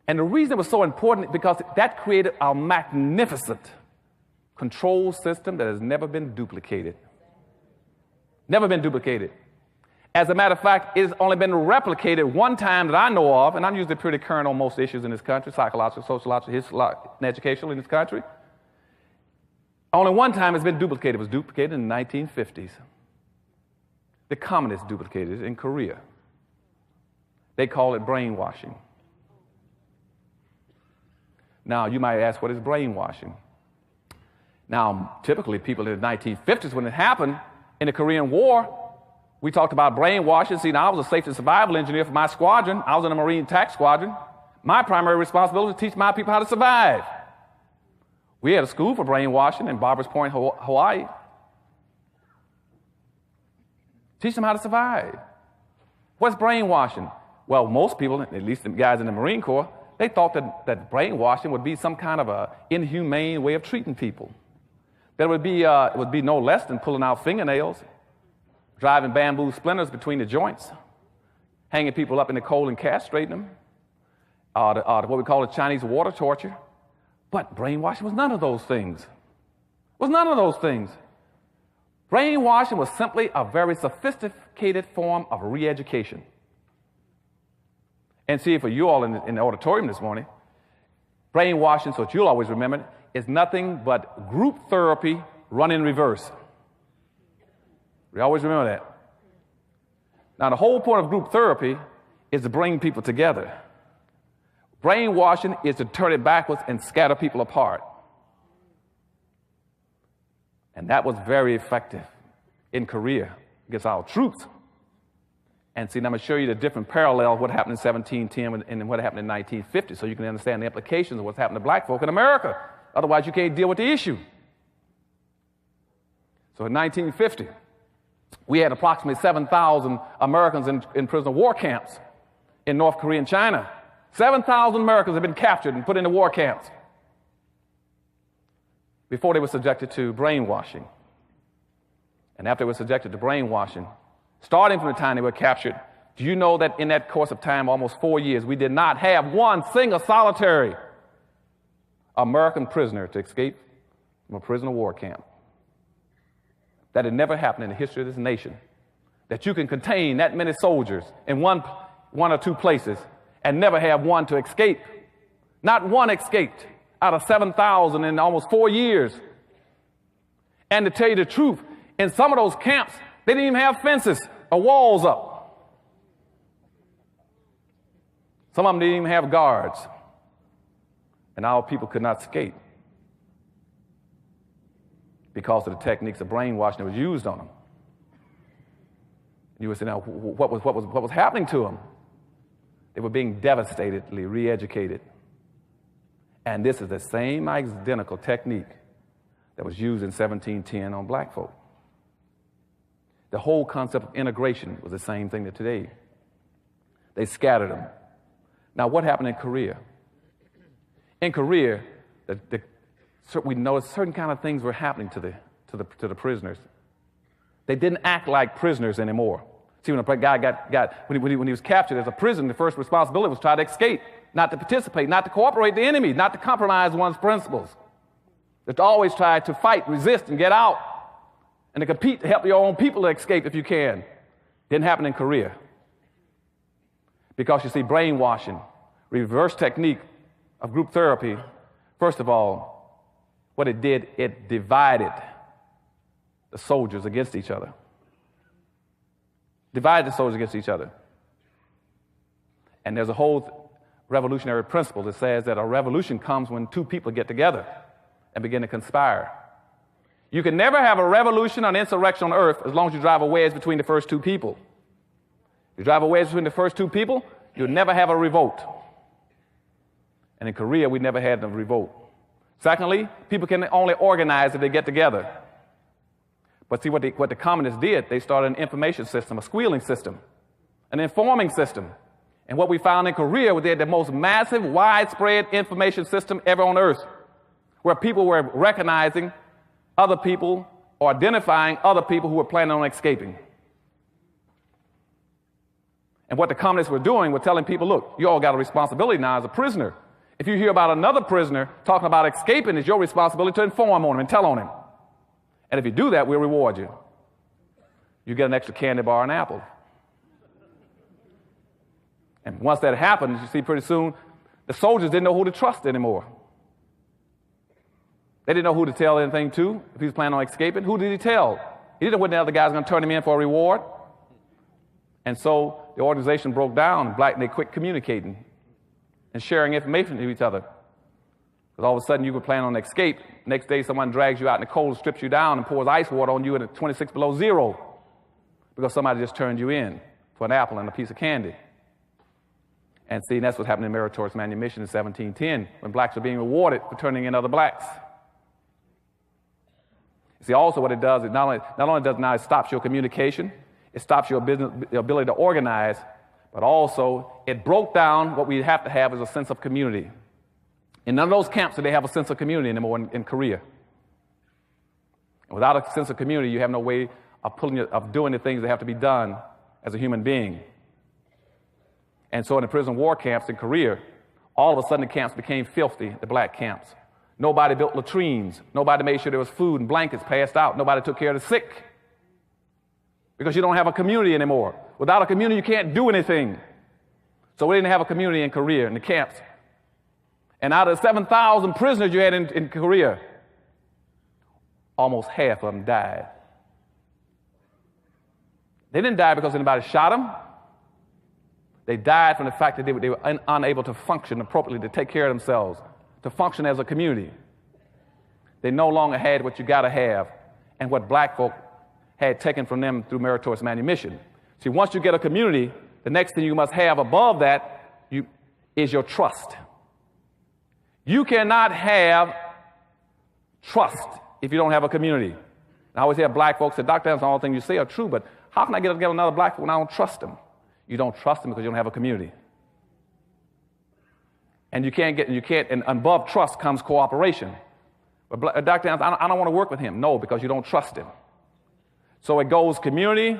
And the reason it was so important is because that created a magnificent control system that has never been duplicated. Never been duplicated. As a matter of fact, it has only been replicated one time that I know of, and I'm usually pretty current on most issues in this country, psychological, sociological, historical, and educational in this country. Only one time it's been duplicated. It was duplicated in the 1950s. The communists duplicated it in Korea. They call it brainwashing. Now, you might ask, what is brainwashing? Now, typically, people in the 1950s, when it happened in the Korean War, we talked about brainwashing. See, now I was a safety and survival engineer for my squadron. I was in a Marine attack squadron. My primary responsibility was to teach my people how to survive. We had a school for brainwashing in Barbers Point, Hawaii. Teach them how to survive. What's brainwashing? Well, most people, at least the guys in the Marine Corps, they thought that brainwashing would be some kind of a inhumane way of treating people. That it would be no less than pulling out fingernails, driving bamboo splinters between the joints, hanging people up in the cold and castrating them, what we call the Chinese water torture, But brainwashing was none of those things. It was none of those things. Brainwashing was simply a very sophisticated form of re-education. And see, for you all in the auditorium this morning, brainwashing, so that you'll always remember it, is nothing but group therapy run in reverse. We always remember that. Now, the whole point of group therapy is to bring people together. Brainwashing is to turn it backwards and scatter people apart. And that was very effective in Korea against our troops. And see, now I'm going to show you the different parallels of what happened in 1710 and what happened in 1950, so you can understand the implications of what's happened to black folk in America. Otherwise, you can't deal with the issue. So in 1950, we had approximately 7,000 Americans in prisoner of war camps in North Korea and China. 7,000 Americans have been captured and put into war camps before they were subjected to brainwashing. And after they were subjected to brainwashing, starting from the time they were captured, do you know that in that course of time, almost 4 years, we did not have one single solitary American prisoner to escape from a prisoner of war camp? That had never happened in the history of this nation. That you can contain that many soldiers in one or two places and never have one to escape. Not one escaped out of 7,000 in almost 4 years. And to tell you the truth, in some of those camps, they didn't even have fences or walls up. Some of them didn't even have guards. And our people could not escape because of the techniques of brainwashing that was used on them. You would say, now, what was happening to them? They were being devastatedly re-educated. And this is the same identical technique that was used in 1710 on black folk. The whole concept of integration was the same thing that today. They scattered them. Now, what happened in Korea? In Korea, we noticed certain kind of things were happening to the prisoners. They didn't act like prisoners anymore. See, when a guy when he was captured as a prisoner, the first responsibility was to try to escape, not to participate, not to cooperate with the enemy, not to compromise one's principles. But to always try to fight, resist, and get out, and to compete to help your own people to escape if you can. Didn't happen in Korea. Because you see, brainwashing, reverse technique of group therapy, first of all, what it did, it divided the soldiers against each other. Divided the soldiers against each other. And there's a whole revolutionary principle that says that a revolution comes when two people get together and begin to conspire. You can never have a revolution or an insurrection on earth as long as you drive a wedge between the first two people. If you drive a wedge between the first two people, you'll never have a revolt. And in Korea, we never had a revolt. Secondly, people can only organize if they get together. But see, what the communists did, they started an information system, a squealing system, an informing system. And what we found in Korea was they had the most massive, widespread information system ever on earth, where people were recognizing other people or identifying other people who were planning on escaping. And what the communists were doing was telling people, look, you all got a responsibility now as a prisoner. If you hear about another prisoner talking about escaping, it's your responsibility to inform on him and tell on him. And if you do that, we'll reward you. You get an extra candy bar and apple. And once that happens, you see pretty soon, the soldiers didn't know who to trust anymore. They didn't know who to tell anything to. If he was planning on escaping, who did he tell? He didn't know when the other guy's going to turn him in for a reward. And so the organization broke down, and they quit communicating and sharing information to each other. Because all of a sudden you were planning on escape. Next day someone drags you out in the cold, strips you down, and pours ice water on you at 26 below zero because somebody just turned you in for an apple and a piece of candy. And see, that's what happened in meritorious manumission in 1710 when blacks were being rewarded for turning in other blacks. See, also what it does is not only does it stops your communication, it stops your ability to organize, but also it broke down what we have to have as a sense of community. In none of those camps did they have a sense of community anymore in Korea. And without a sense of community, you have no way of doing the things that have to be done as a human being. And so in the prison war camps in Korea, all of a sudden the camps became filthy, the black camps. Nobody built latrines. Nobody made sure there was food and blankets passed out. Nobody took care of the sick. Because you don't have a community anymore. Without a community, you can't do anything. So we didn't have a community in Korea, in the camps. And out of 7,000 prisoners you had in Korea, almost half of them died. They didn't die because anybody shot them. They died from the fact that they were unable to function appropriately, to take care of themselves, to function as a community. They no longer had what you got to have and what black folk had taken from them through meritorious manumission. See, once you get a community, the next thing you must have above that is your trust. You cannot have trust if you don't have a community. I always hear black folks say, Dr. Evans, all the things you say are true, but how can I get together another black folk when I don't trust them? You don't trust them because you don't have a community. And and above trust comes cooperation. But Dr. Evans, I don't want to work with him. No, because you don't trust him. So it goes community,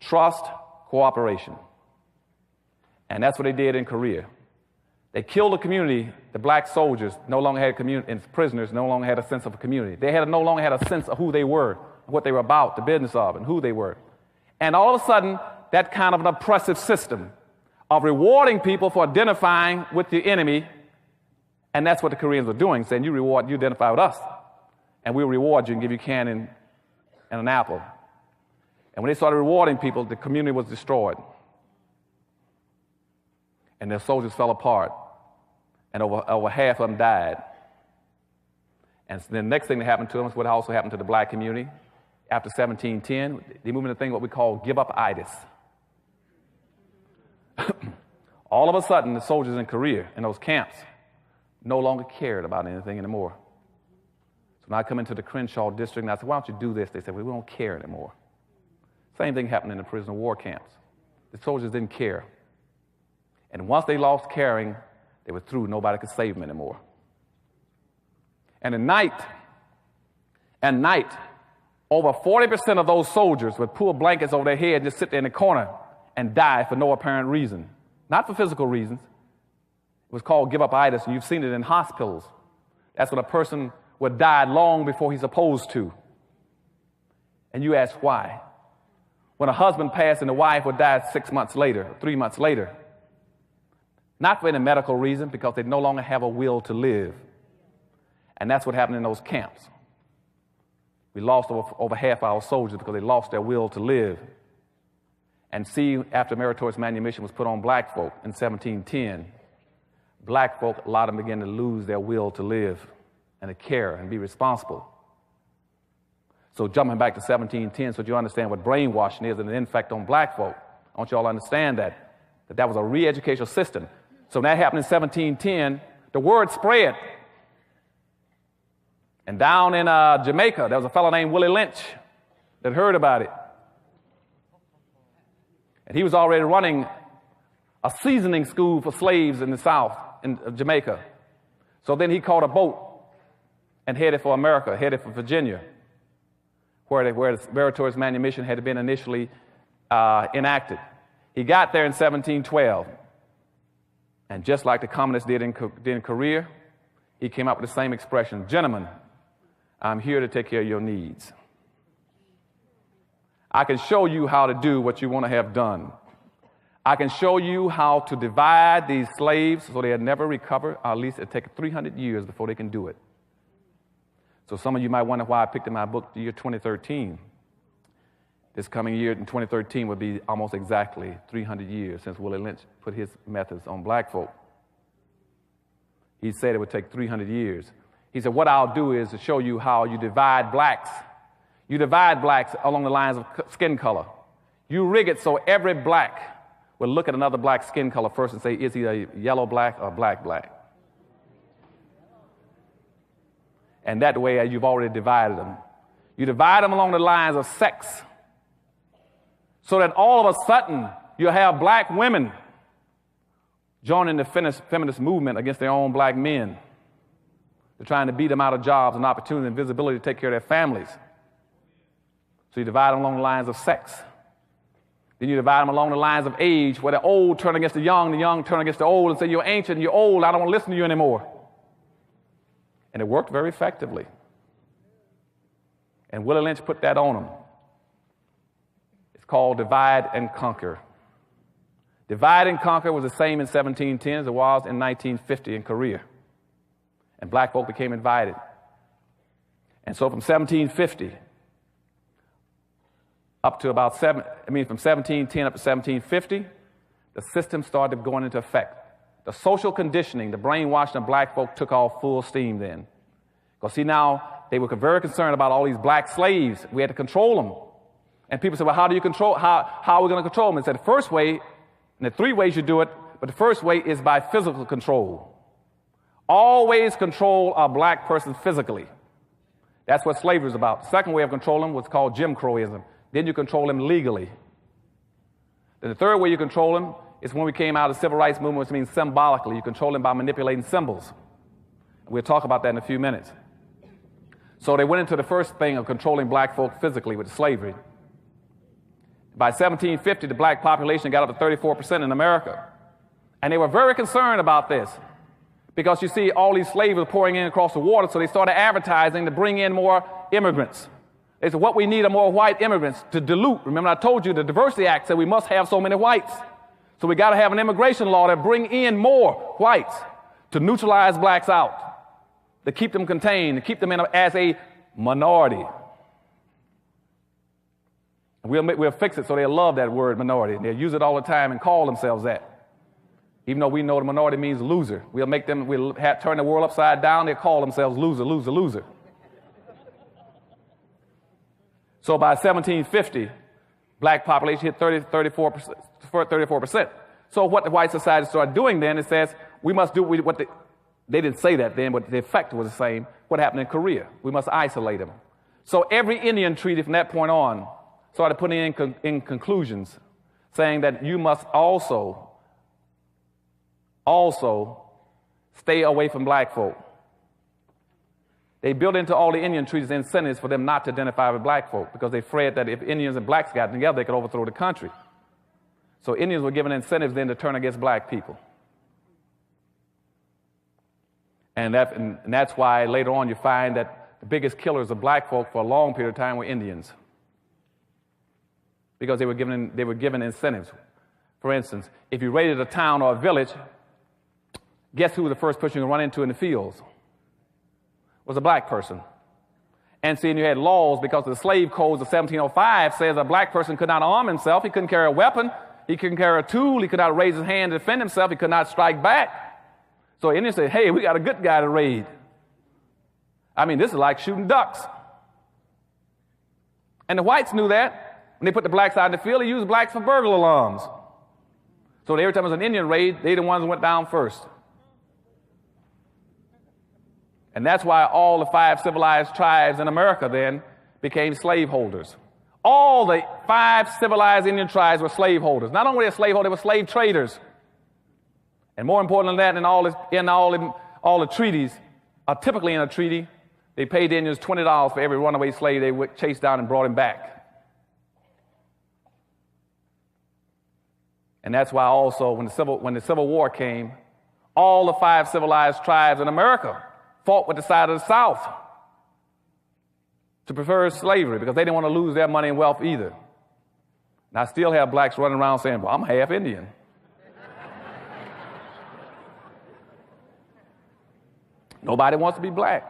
trust, cooperation. And that's what they did in Korea. They killed the community. The black soldiers no longer had a community, and prisoners no longer had a sense of a community. They no longer had a sense of who they were, what they were about, the business of, and who they were. And all of a sudden, that kind of an oppressive system of rewarding people for identifying with the enemy, and that's what the Koreans were doing, saying, you identify with us, and we'll reward you and give you a can and an apple. And when they started rewarding people, the community was destroyed. And their soldiers fell apart, and over half of them died. And so the next thing that happened to them is what also happened to the black community. After 1710, they moved into a thing what we call give-up-itis. All of a sudden, the soldiers in Korea, in those camps, no longer cared about anything anymore. So when I come into the Crenshaw district and I said, why don't you do this? They said, well, we don't care anymore. Same thing happened in the prisoner of war camps. The soldiers didn't care. And once they lost caring, they were through. Nobody could save them anymore. And at night, over 40% of those soldiers would pull blankets over their head and just sit there in the corner and die for no apparent reason. Not for physical reasons. It was called give-up-itis, and you've seen it in hospitals. That's when a person would die long before he's supposed to. And you ask why. When a husband passed and the wife would die 6 months later, 3 months later. Not for any medical reason, because they no longer have a will to live. And that's what happened in those camps. We lost over half our soldiers because they lost their will to live. And see, after meritorious manumission was put on black folk in 1710, black folk, a lot of them began to lose their will to live and to care and be responsible. So jumping back to 1710, so you understand what brainwashing is and an effect on black folk. I want you all to understand that was a re-educational system. So when that happened in 1710, the word spread. And down in Jamaica, there was a fellow named Willie Lynch that heard about it. And he was already running a seasoning school for slaves in the South, in Jamaica. So then he caught a boat and headed for America, headed for Virginia, where the meritorious manumission had been initially enacted. He got there in 1712. And just like the communists did in Korea, he came up with the same expression, gentlemen, I'm here to take care of your needs. I can show you how to do what you want to have done. I can show you how to divide these slaves so they'll never recover, or at least it'll take 300 years before they can do it. So some of you might wonder why I picked in my book the year 2013. This coming year in 2013 would be almost exactly 300 years since Willie Lynch put his methods on black folk. He said it would take 300 years. He said, what I'll do is to show you how you divide blacks. You divide blacks along the lines of skin color. You rig it so every black will look at another black skin color first and say, is he a yellow black or black black? And that way you've already divided them. You divide them along the lines of sex, so that all of a sudden you have black women joining the feminist movement against their own black men. They're trying to beat them out of jobs and opportunity and visibility to take care of their families. So you divide them along the lines of sex. Then you divide them along the lines of age, where the old turn against the young turn against the old and say, you're ancient, you're old, I don't want to listen to you anymore. And it worked very effectively. And Willie Lynch put that on them. It's called divide and conquer. Divide and conquer was the same in 1710 as it was in 1950 in Korea. And black folk became invited. And so from 1750 up to about from 1710 up to 1750, the system started going into effect. The social conditioning, the brainwashing of black folk took off full steam then. Because see now, they were very concerned about all these black slaves. We had to control them. And people said, well, how are we going to control them? And said, the first way, and there are three ways you do it, but the first way is by physical control. Always control a black person physically. That's what slavery is about. The second way of controlling them was called Jim Crowism. Then you control them legally. Then the third way you control them is when we came out of the civil rights movement, which means symbolically. You control them by manipulating symbols. We'll talk about that in a few minutes. So they went into the first thing of controlling black folk physically with slavery. By 1750, the black population got up to 34% in America. And they were very concerned about this because you see all these slaves were pouring in across the water, so they started advertising to bring in more immigrants. They said, what we need are more white immigrants to dilute. Remember I told you the Diversity Act said we must have so many whites. So we got to have an immigration law that bring in more whites to neutralize blacks out, to keep them contained, to keep them as a minority. We'll fix it so they'll love that word minority. They'll use it all the time and call themselves that. Even though we know the minority means loser. We'll turn the world upside down. They'll call themselves loser, loser, loser. So by 1750, black population hit 34%. So what the white society started doing then, it says, we must do what they didn't say that then, but the effect was the same. What happened in Korea? We must isolate them. So every Indian treaty from that point on started putting in conclusions saying that you must also stay away from black folk. They built into all the Indian treaties incentives for them not to identify with black folk because they feared that if Indians and blacks got together, they could overthrow the country. So Indians were given incentives then to turn against black people. And that's why later on you find that the biggest killers of black folk for a long period of time were Indians. Because they were given incentives. For instance, if you raided a town or a village, guess who was the first person you run into in the fields? Was a black person. And see, and you had laws because the slave codes of 1705 says a black person could not arm himself, he couldn't carry a weapon, he couldn't carry a tool, he could not raise his hand to defend himself, he could not strike back. So Indians said, hey, we got a good guy to raid. I mean, this is like shooting ducks. And the whites knew that. When they put the blacks out in the field, they used blacks for burglar alarms. So every time there was an Indian raid, they the ones who went down first. And that's why all the 5 civilized tribes in America then became slaveholders. All the 5 civilized Indian tribes were slaveholders. Not only were they slaveholders, they were slave traders. And more important than that, in all the treaties, typically in a treaty, they paid the Indians $20 for every runaway slave they chased down and brought him back. And that's why also when the Civil War came, all the 5 civilized tribes in America fought with the side of the South to prefer slavery because they didn't want to lose their money and wealth either. And I still have blacks running around saying, well, I'm half Indian. Nobody wants to be black.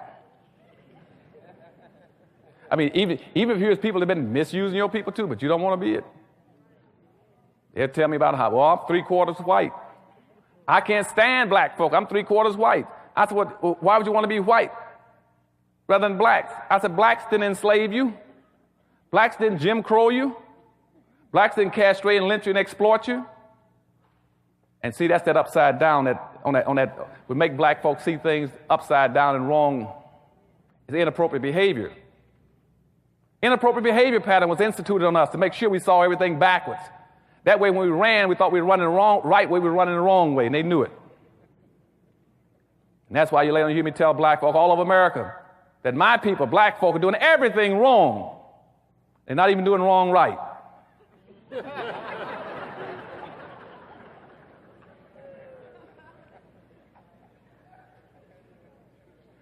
I mean, even if here's people that have been misusing your people too, but you don't want to be it. They'll tell me about how, well, I'm 3/4 white. I can't stand black folk. I'm 3/4 white. I said, well, why would you want to be white rather than blacks? I said, blacks didn't enslave you. Blacks didn't Jim Crow you. Blacks didn't castrate and lynch you and exploit you. And see, that's that upside down, we make black folks see things upside down and wrong. It's inappropriate behavior. Inappropriate behavior pattern was instituted on us to make sure we saw everything backwards. That way when we ran, we thought we were running the right way, we were running the wrong way, and they knew it. And that's why you later hear me tell black folk all over America that my people, black folk, are doing everything wrong. They're not even doing wrong right.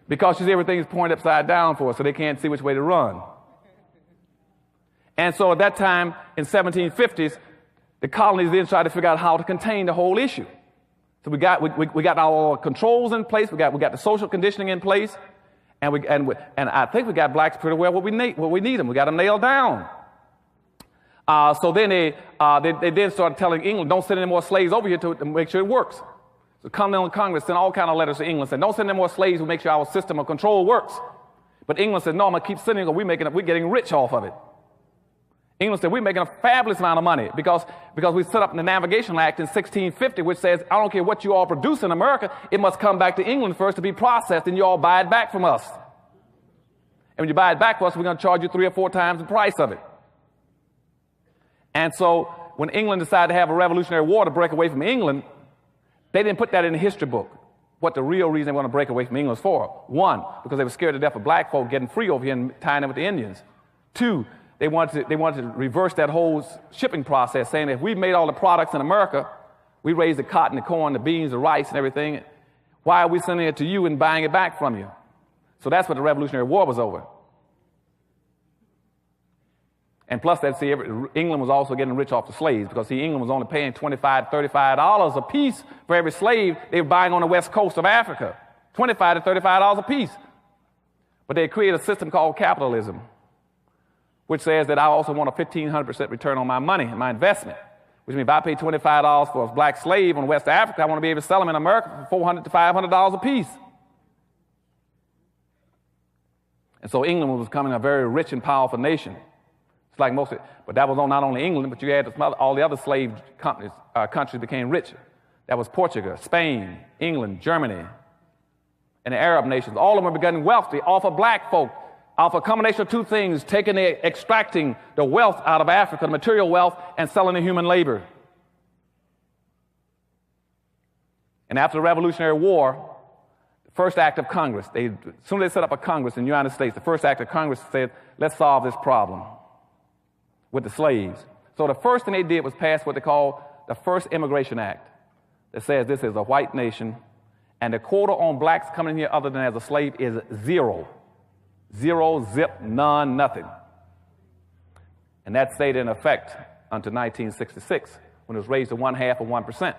because everything is pointed upside down for us, so they can't see which way to run. And so at that time, in 1750s, the colonies then tried to figure out how to contain the whole issue. So we got our controls in place, we got the social conditioning in place, and I think we got blacks pretty well where we need them. We got them nailed down. So then they then started telling England, don't send any more slaves over here to make sure it works. So Continental Congress sent all kind of letters to England saying, don't send any more slaves to make sure our system of control works. But England said, no, I'm going to keep sending them, we're getting rich off of it. England said, we're making a fabulous amount of money because we set up the Navigation Act in 1650, which says, I don't care what you all produce in America, it must come back to England first to be processed, and you all buy it back from us. And when you buy it back from us, we're going to charge you 3 or 4 times the price of it. And so when England decided to have a Revolutionary War to break away from England, they didn't put that in the history book, what the real reason they want to break away from England was for. 1, because they were scared to death of black folk getting free over here and tying in with the Indians. 2, they wanted to reverse that whole shipping process, saying that if we made all the products in America, we raised the cotton, the corn, the beans, the rice, and everything, why are we sending it to you and buying it back from you? So that's what the Revolutionary War was over. And plus, England was also getting rich off the slaves because, England was only paying $25 to $35 a piece for every slave they were buying on the west coast of Africa. $25 to $35 a piece. But they created a system called capitalism, which says that I also want a 1,500% return on my money, my investment, which means if I pay $25 for a black slave in West Africa, I want to be able to sell them in America for $400 to $500 a piece. And so England was becoming a very rich and powerful nation. It's like most of it. But that was not only England, but you had all the other slave countries became richer. That was Portugal, Spain, England, Germany, and the Arab nations. All of them were becoming wealthy off of black folk, off a combination of 2 things, extracting the wealth out of Africa, the material wealth, and selling the human labor. And after the Revolutionary War, the first act of Congress, as soon as they set up a Congress in the United States, the first act of Congress said, let's solve this problem with the slaves. So the first thing they did was pass what they call the First Immigration Act that says this is a white nation, and the quota on blacks coming in here other than as a slave is 0. 0, zip, none, nothing. And that stayed in effect until 1966, when it was raised to 1/2 of 1%.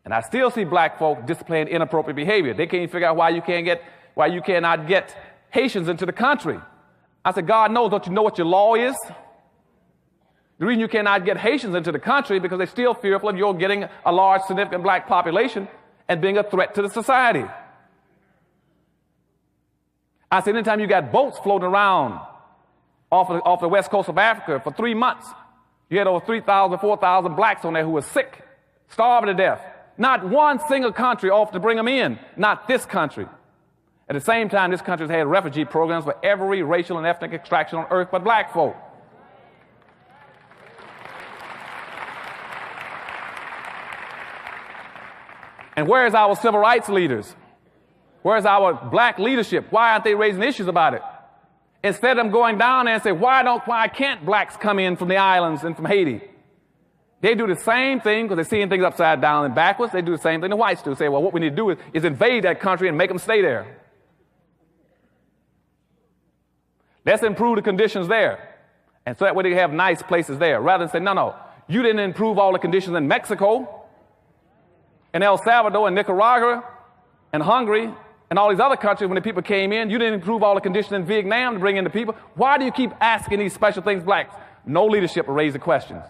And I still see black folk displaying inappropriate behavior. They can't figure out why you cannot get Haitians into the country. I said, God knows, don't you know what your law is? The reason you cannot get Haitians into the country because they're still fearful of you getting a large, significant black population and being a threat to the society. I said, anytime you got boats floating around off the west coast of Africa for 3 months, you had over 3,000, 4,000 blacks on there who were sick, starving to death. Not one single country offered to bring them in, not this country. At the same time, this country has had refugee programs for every racial and ethnic extraction on earth but black folk. And where's our civil rights leaders? Where's our black leadership? Why aren't they raising issues about it? Instead of them going down there and say, why can't blacks come in from the islands and from Haiti? They do the same thing because they're seeing things upside down and backwards. They do the same thing the whites do. Say, well, what we need to do is invade that country and make them stay there. Let's improve the conditions there. And so that way they have nice places there. Rather than say, no, you didn't improve all the conditions in Mexico, in El Salvador, and Nicaragua, and Hungary, and all these other countries when the people came in. You didn't improve all the conditions in Vietnam to bring in the people. Why do you keep asking these special things, blacks? No leadership will raise the questions.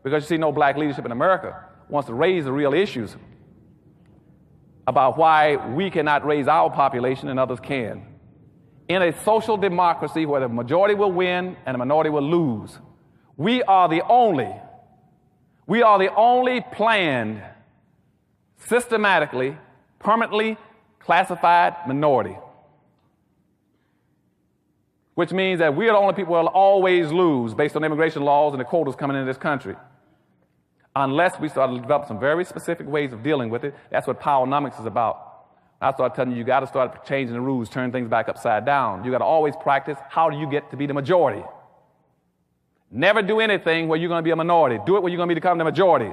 Because you see, no black leadership in America wants to raise the real issues about why we cannot raise our population and others can. In a social democracy where the majority will win and the minority will lose, we are the only planned, systematically, permanently classified minority. Which means that we are the only people who will always lose based on immigration laws and the quotas coming into this country. Unless we start to develop some very specific ways of dealing with it. That's what PowerNomics is about. I start telling you got to start changing the rules, turn things back upside down. You got to always practice how do you get to be the majority. Never do anything where you're going to be a minority. Do it where you're going to become the majority.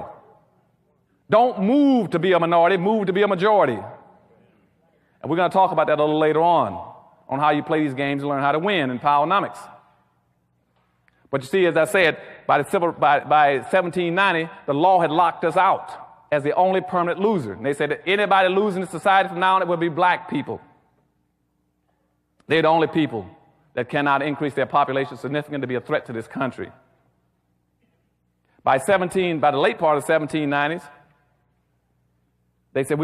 Don't move to be a minority, move to be a majority. And we're going to talk about that a little later on how you play these games and learn how to win in PowerNomics. But you see, as I said, by 1790, the law had locked us out as the only permanent loser. And they said that anybody losing in society from now on, it would be black people. They're the only people that cannot increase their population significantly to be a threat to this country. By the late part of the 1790s, they said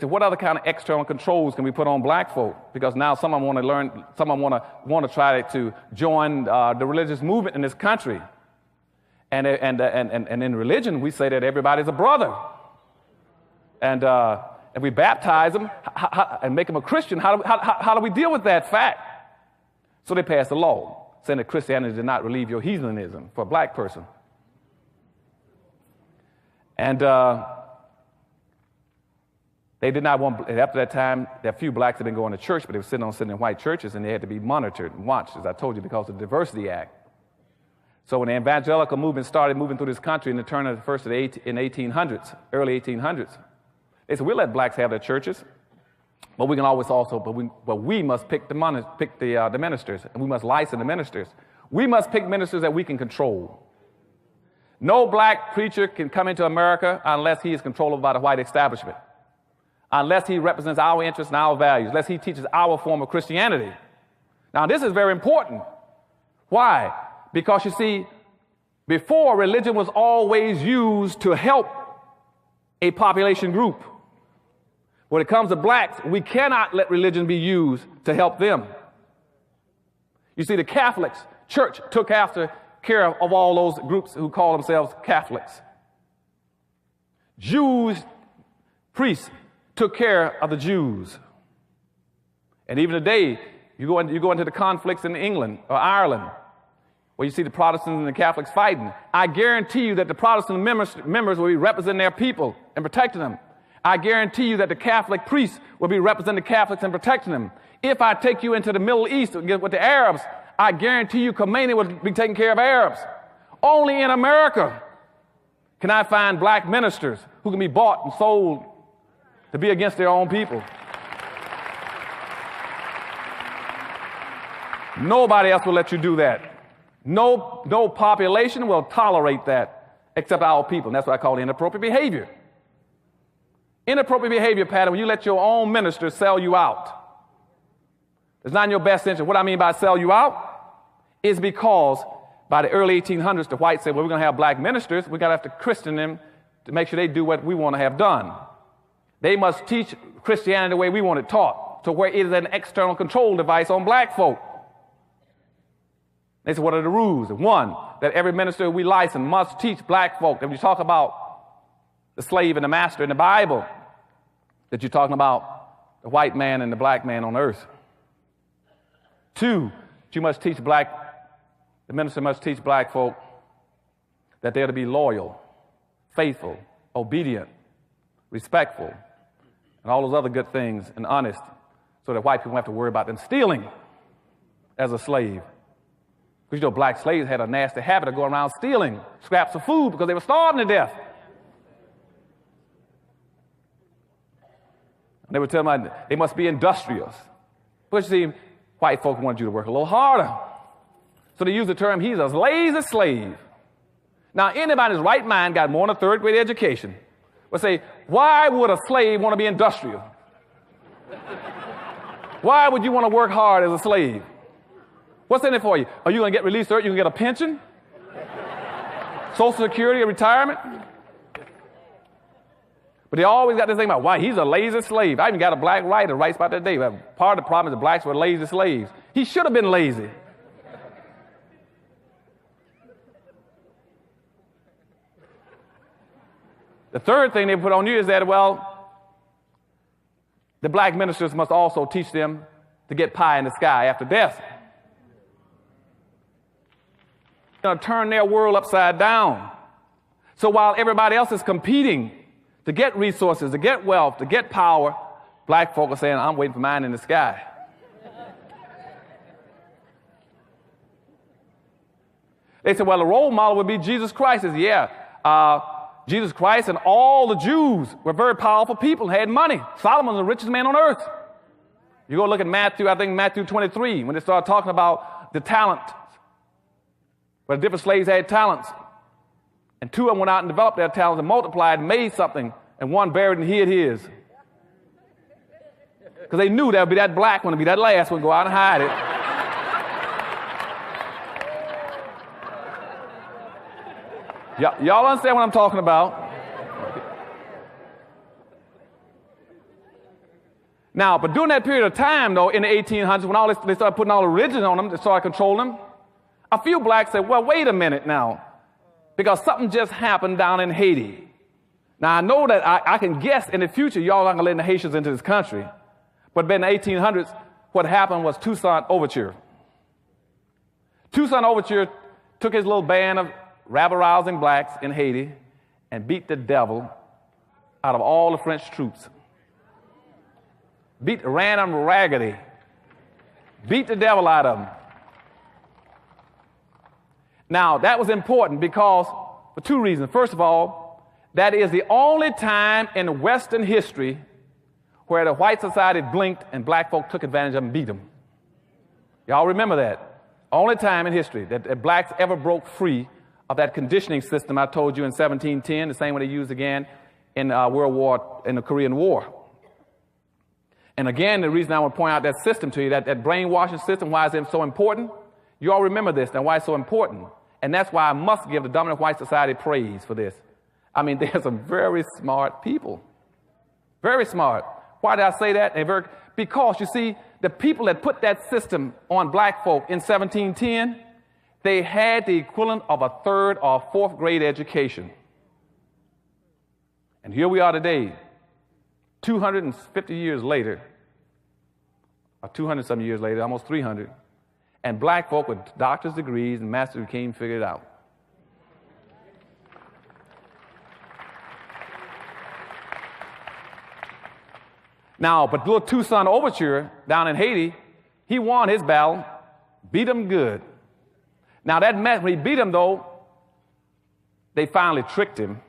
what other kind of external controls can we put on black folk? Because now someone want to try to join the religious movement in this country. And in religion, we say that everybody's a brother. And if we baptize them and make them a Christian, how do we deal with that fact? So they passed a law saying that Christianity did not relieve your heathenism for a black person. And they did not want, after that time, there few blacks had been going to church, but they were sitting in white churches, and they had to be monitored and watched, as I told you, because of the Diversity Act. So when the evangelical movement started moving through this country in the turn of the first of the 1800s, early 1800s, they said, we'll let blacks have their churches, but we can always also, but we must pick the ministers, and we must license the ministers. We must pick ministers that we can control. No black preacher can come into America unless he is controlled by the white establishment, unless he represents our interests and our values, unless he teaches our form of Christianity. Now, this is very important. Why? Because, you see, before, religion was always used to help a population group. When it comes to blacks, we cannot let religion be used to help them. You see, the Catholics, church took care of all those groups who call themselves Catholics. Jews, priests, took care of the Jews. And even today, you go into the conflicts in England or Ireland, where you see the Protestants and the Catholics fighting. I guarantee you that the Protestant members will be representing their people and protecting them. I guarantee you that the Catholic priests will be representing the Catholics and protecting them. If I take you into the Middle East with the Arabs, I guarantee you Khomeini will be taking care of Arabs. Only in America can I find black ministers who can be bought and sold to be against their own people. Nobody else will let you do that. No population will tolerate that except our people. And that's what I call inappropriate behavior. Inappropriate behavior pattern when you let your own ministers sell you out. It's not in your best interest. What I mean by sell you out is because by the early 1800s, the whites said, well, we're going to have black ministers. We're going to have to Christian them to make sure they do what we want to have done. They must teach Christianity the way we want it taught, to where it is an external control device on black folk. They said, what are the rules? One, that every minister we license must teach black folk. And when you talk about the slave and the master in the Bible, that you're talking about the white man and the black man on earth. Two, the minister must teach black folk that they're to be loyal, faithful, obedient, respectful, and all those other good things, and honest, so that white people don't have to worry about them stealing as a slave. Because, you know, black slaves had a nasty habit of going around stealing scraps of food because they were starving to death. And they would tell them they must be industrious. But you see, white folks wanted you to work a little harder. So they used the term, he's a lazy slave. Now, anybody in his right mind got more than a third grade education would say, why would a slave want to be industrial? Why would you want to work hard as a slave? What's in it for you? Are you going to get released early? You can get a pension? Social Security or retirement? But they always got this thing about why he's a lazy slave. I even got a black writer writes about that day. Part of the problem is the blacks were lazy slaves. He should have been lazy. The third thing they put on you is that, well, the black ministers must also teach them to get pie in the sky after death. They're going to turn their world upside down. So while everybody else is competing to get resources, to get wealth, to get power, black folk are saying, I'm waiting for mine in the sky. They said, well, the role model would be Jesus Christ. Says, Jesus Christ and all the Jews were very powerful people and had money. Solomon was the richest man on earth. You go look at Matthew, I think Matthew 23, when they start talking about the talent, where the different slaves had talents. And two of them went out and developed their talents and multiplied and made something, and one buried and hid his. Because they knew there would be that black one, to be that last one, go out and hide it. Y'all understand what I'm talking about? Now, but during that period of time, though, in the 1800s, when they started putting all the religion on them, they started controlling them, a few blacks said, well, wait a minute now, because something just happened down in Haiti. Now, I know that I can guess in the future, y'all aren't going to let the Haitians into this country. But in the 1800s, what happened was Toussaint Overture. Toussaint Overture took his little band of rabble-rousing blacks in Haiti and beat the devil out of all the French troops. Ran them raggedy. Beat the devil out of them. Now, that was important because, for two reasons. First of all, that is the only time in Western history where the white society blinked and black folk took advantage of them and beat them. Y'all remember that? Only time in history that blacks ever broke free of that conditioning system I told you in 1710, the same one they used again in the Korean War. And again, the reason I want to point out that system to you, that brainwashing system, why is it so important? You all remember this, and why it's so important. And that's why I must give the dominant white society praise for this. I mean, there's some very smart people. Very smart. Why did I say that? Because, you see, the people that put that system on black folk in 1710, they had the equivalent of a third or fourth grade education. And here we are today, 250 years later, or 200-some years later, almost 300, and black folk with doctor's degrees and master's degrees can't figure it out. Now, but little Toussaint Overture down in Haiti, he won his battle, beat him good. Now, that meant when he beat him, though, they finally tricked him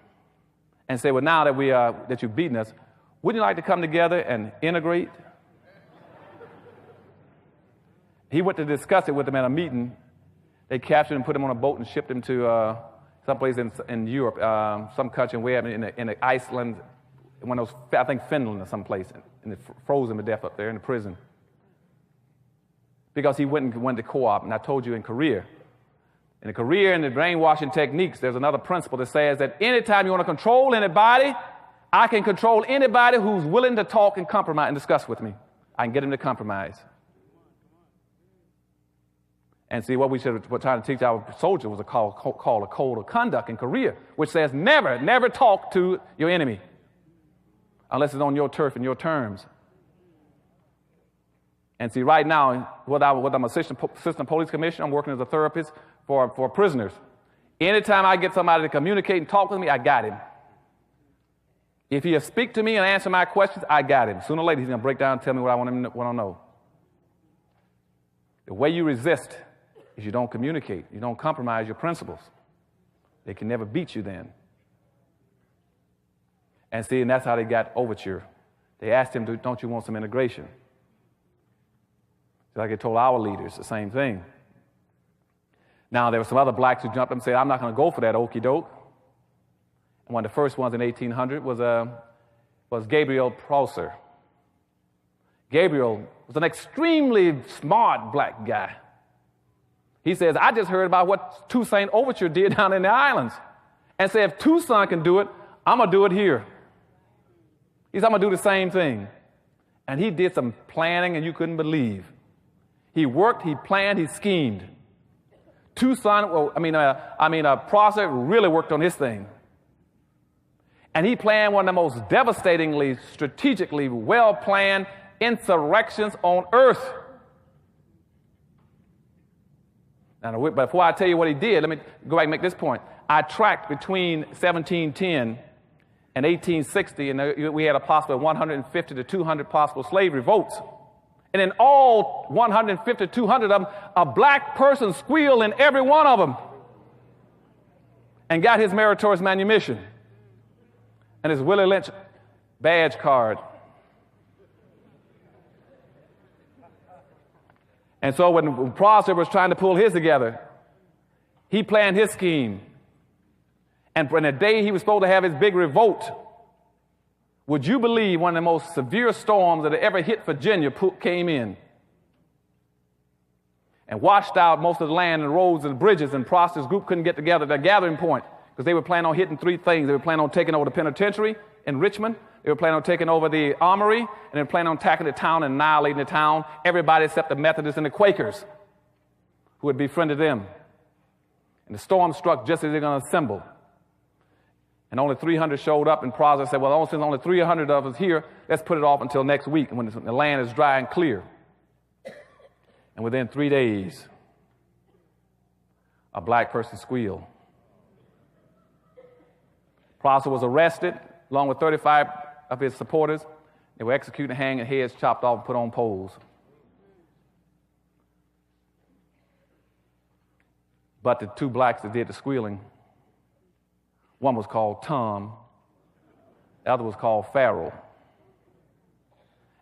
and said, well, now that you've beaten us, wouldn't you like to come together and integrate? He went to discuss it with them at a meeting. They captured him, put him on a boat, and shipped him to someplace in Europe, some country in Iceland, one of those, I think Finland or someplace, and they froze him to death up there in the prison. Because he went to co-op, and I told you in Korea. In the Korea and the brainwashing techniques, there's another principle that says that anytime you want to control anybody, I can control anybody who's willing to talk and compromise and discuss with me. I can get him to compromise. And see, what we're trying to teach our soldiers was called a code of conduct in Korea, which says never talk to your enemy unless it's on your turf and your terms. And see, right now, with I'm assistant police commissioner, I'm working as a therapist for prisoners. Anytime I get somebody to communicate and talk with me, I got him. If he'll speak to me and answer my questions, I got him. Sooner or later, he's going to break down and tell me what I want him to know. The way you resist is you don't communicate. You don't compromise your principles. They can never beat you then. And see, and that's how they got Overture. They asked him, don't you want some integration? Just like they told our leaders the same thing. Now, there were some other blacks who jumped up and said, I'm not going to go for that okie doke. And one of the first ones in 1800 was Gabriel Prosser. Gabriel was an extremely smart black guy. He says, I just heard about what Toussaint Overture did down in the islands. And said, if Toussaint can do it, I'm going to do it here. He said, I'm going to do the same thing. And he did some planning and you couldn't believe. He worked, he planned, he schemed. Prosser really worked on his thing. And he planned one of the most devastatingly, strategically well-planned insurrections on earth. Now, but before I tell you what he did, let me go back and make this point. I tracked between 1710 and 1860, and we had a possible 150 to 200 possible slave revolts. And in all 150 to 200 of them, a black person squealed in every one of them and got his meritorious manumission and his Willie Lynch badge card. And so when Prosper was trying to pull his together, he planned his scheme. And on the day he was supposed to have his big revolt, would you believe one of the most severe storms that ever hit Virginia came in and washed out most of the land and roads and bridges, and Prosper's group couldn't get together, their gathering point, because they were planning on hitting three things. They were planning on taking over the penitentiary in Richmond, they were planning on taking over the armory, and they were planning on attacking the town and annihilating the town, everybody except the Methodists and the Quakers, who had befriended them. And the storm struck just as they're going to assemble. And only 300 showed up, and Prosper said, well, since only 300 of us here, let's put it off until next week when the land is dry and clear. And within 3 days, a black person squealed. Prosper was arrested, along with 35 of his supporters. They were executed, hanged, and heads chopped off and put on poles. But the two blacks that did the squealing, one was called Tom, the other was called Pharaoh.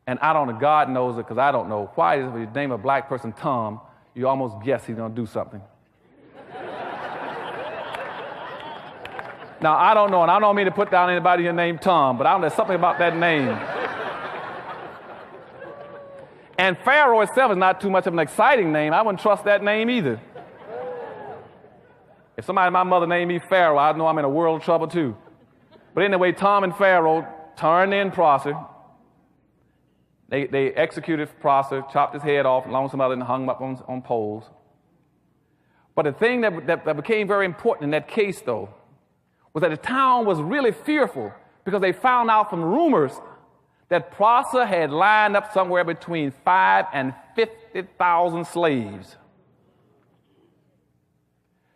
And I don't know, God knows it because I don't know. Why is if you name a black person Tom, you almost guess he's going to do something. Now, I don't know, and I don't mean to put down anybody here named Tom, but I don't know, there's something about that name. And Pharaoh itself is not too much of an exciting name. I wouldn't trust that name either. If somebody, my mother named me Pharaoh, I'd know I'm in a world of trouble too. But anyway, Tom and Pharaoh turned in Prosper. They executed Prosper, chopped his head off, along with some other, and hung him up on poles. But the thing that became very important in that case, though, was that the town was really fearful because they found out from rumors that Prosper had lined up somewhere between 5,000 and 50,000 slaves.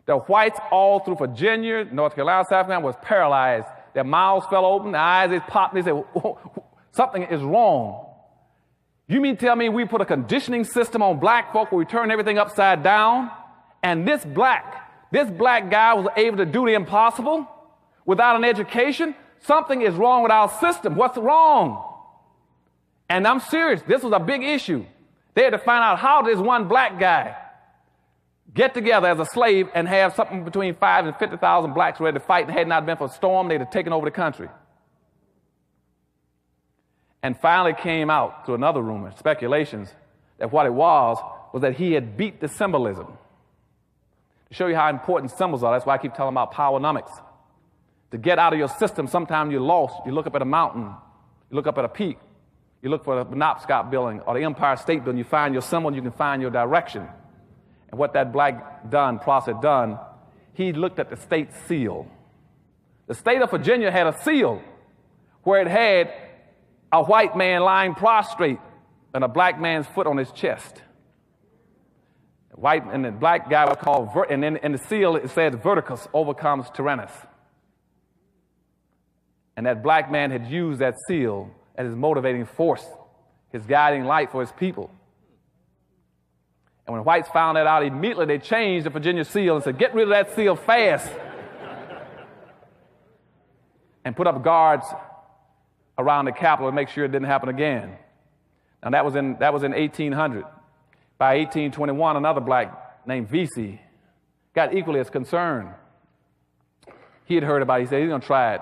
The whites all through Virginia, North Carolina, South Carolina was paralyzed. Their mouths fell open, their eyes they popped, and they said, something is wrong. You mean tell me we put a conditioning system on black folk where we turn everything upside down, and this black guy was able to do the impossible without an education? Something is wrong with our system. What's wrong? And I'm serious. This was a big issue. They had to find out how does one black guy get together as a slave and have something between 5,000 and 50,000 blacks ready to fight, and had not been for a storm, they'd have taken over the country. And finally came out through another rumor, speculations, that what it was that he had beat the symbolism. To show you how important symbols are, that's why I keep telling about PowerNomics. To get out of your system, sometimes you're lost. You look up at a mountain, you look up at a peak, you look for the Penobscot building or the Empire State Building, you find your symbol and you can find your direction. And what that black Prosper done, he looked at the state seal. The state of Virginia had a seal where it had a white man lying prostrate and a black man's foot on his chest. White and the black guy was called, and in the seal it says, Verticus overcomes Tyrannus. And that black man had used that seal as his motivating force, his guiding light for his people. And when whites found that out, immediately they changed the Virginia seal and said, get rid of that seal fast. And put up guards around the Capitol to make sure it didn't happen again. Now that was in 1800. By 1821, another black named Vesey got equally as concerned. He had heard about it. He said he's going to try it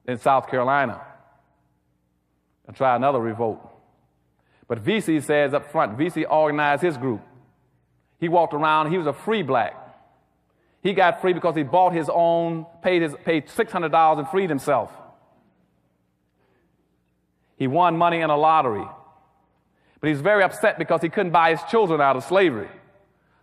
in South Carolina and try another revolt. But Vesey says up front, Vesey organized his group. He walked around. He was a free black. He got free because he bought his own, paid $600 and freed himself. He won money in a lottery. But he's very upset because he couldn't buy his children out of slavery.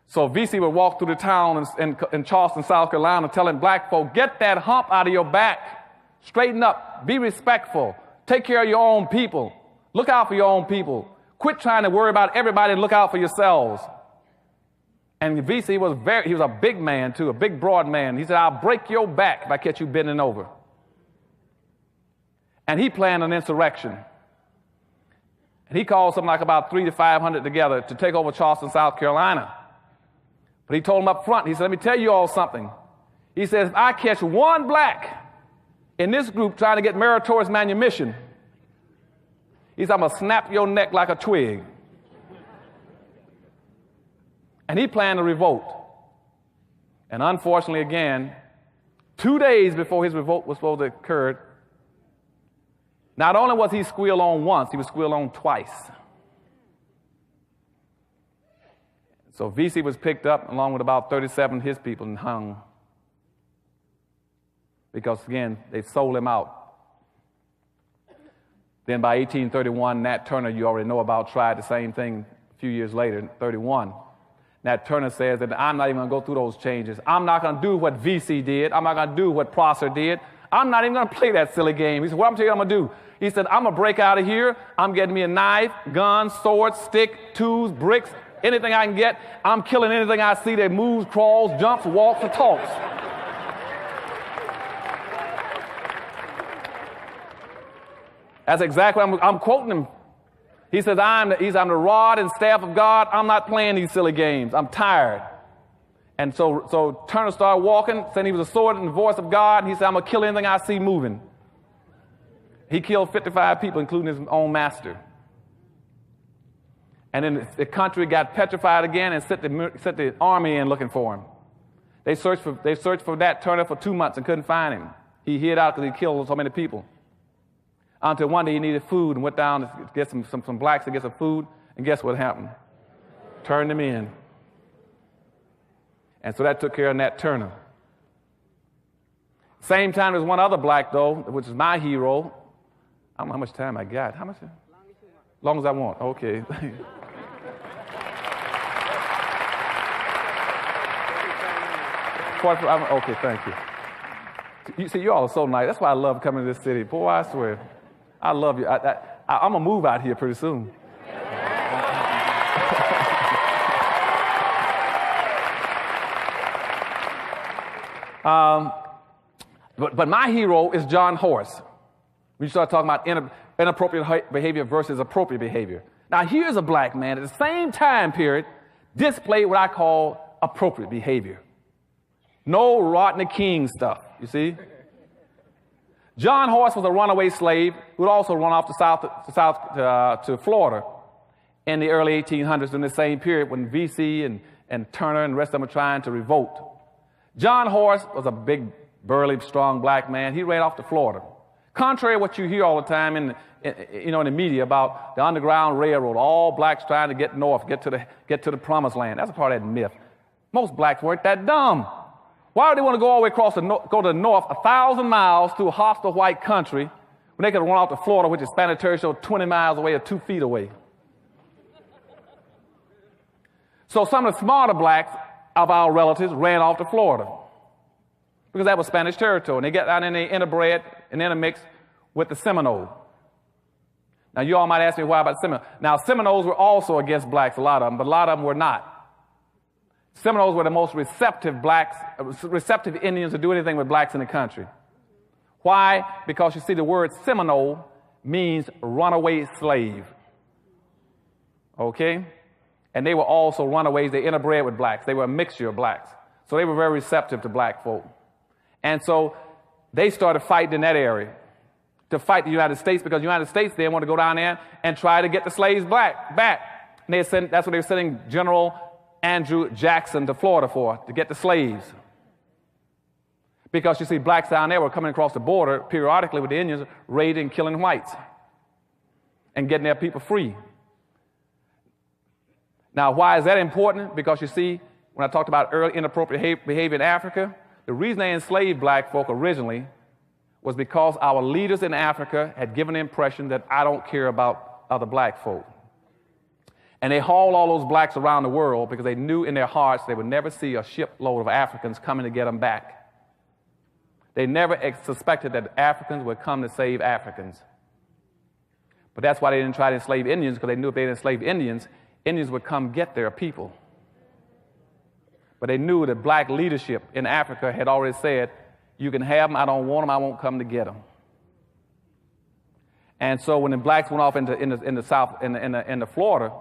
So Vesey would walk through the town in Charleston, South Carolina, telling black folk, get that hump out of your back. Straighten up. Be respectful. Take care of your own people. Look out for your own people. Quit trying to worry about everybody and look out for yourselves. And Vesey was a big man too, a big broad man. He said, I'll break your back if I catch you bending over. And he planned an insurrection. And he called something like about 300 to 500 together to take over Charleston, South Carolina. But he told them up front, he said, let me tell you all something. He says, if I catch one black in this group trying to get meritorious manumission, he said, I'm going to snap your neck like a twig. And he planned a revolt. And unfortunately, again, 2 days before his revolt was supposed to occur, not only was he squealed on once, he was squealed on twice. So VC was picked up along with about 37 of his people and hung. Because, again, they sold him out. Then by 1831, Nat Turner, you already know about, tried the same thing a few years later, in 31. Nat Turner says that I'm not even going to go through those changes. I'm not going to do what VC did. I'm not going to do what Prosser did. I'm not even going to play that silly game. He said, what I'm telling you I'm going to do? He said, I'm going to break out of here. I'm getting me a knife, gun, sword, stick, tools, bricks, anything I can get. I'm killing anything I see that moves, crawls, jumps, walks, or talks. That's exactly what I'm quoting him. He says, I'm the rod and staff of God. I'm not playing these silly games. I'm tired. And so Turner started walking, saying he was a sword and the voice of God. And he said, I'm going to kill anything I see moving. He killed 55 people, including his own master. And then the country got petrified again and sent the army in looking for him. They searched for Nat Turner for 2 months and couldn't find him. He hid out because he killed so many people. Until one day he needed food and went down to get some blacks to get some food. And guess what happened? Turned them in. And so that took care of Nat Turner. Same time, there's one other black, though, which is my hero. I don't know how much time I got. How much? Long as I want. Okay. Okay, thank you. You see, you all are so nice. That's why I love coming to this city. Boy, I swear. I love you. I'm going to move out here pretty soon. But my hero is John Horace. We start talking about inappropriate behavior versus appropriate behavior. Now, here's a black man at the same time period displayed what I call appropriate behavior. No Rodney King stuff, you see? John Horace was a runaway slave who had also run off to Florida in the early 1800s in the same period when VC and Turner and the rest of them were trying to revolt. John Horace was a big, burly, strong black man. He ran off to Florida. Contrary to what you hear all the time in the media about the Underground Railroad, all blacks trying to get north, get to the promised land. That's a part of that myth. Most blacks weren't that dumb. Why would they want to go all the way across go to the north 1,000 miles through a hostile white country when they could run out to Florida, which is Spanish territory, 20 miles away or 2 feet away? So some of the smarter blacks of our relatives ran off to Florida because that was Spanish territory. And they got down and they interbred and intermixed with the Seminole. Now, you all might ask me why about Seminoles. Now, Seminoles were also against blacks, a lot of them, but a lot of them were not. Seminoles were the most receptive Indians to do anything with blacks in the country. Why? Because you see, the word Seminole means runaway slave. Okay? And they were also runaways. They interbred with blacks. They were a mixture of blacks. So they were very receptive to black folk. And so they started fighting in that area to fight the United States because the United States then wanted to go down there and try to get the slaves back. And that's what they were sending General Andrew Jackson to Florida for, to get the slaves. Because you see, blacks down there were coming across the border periodically with the Indians, raiding and killing whites and getting their people free. Now, why is that important? Because you see, when I talked about early inappropriate behavior in Africa, the reason they enslaved black folk originally was because our leaders in Africa had given the impression that I don't care about other black folk. And they hauled all those blacks around the world because they knew in their hearts they would never see a shipload of Africans coming to get them back. They never suspected that Africans would come to save Africans. But that's why they didn't try to enslave Indians, because they knew if they didn't enslave Indians, Indians would come get their people. But they knew that black leadership in Africa had already said, you can have them, I don't want them, I won't come to get them. And so when the blacks went off into South, into Florida,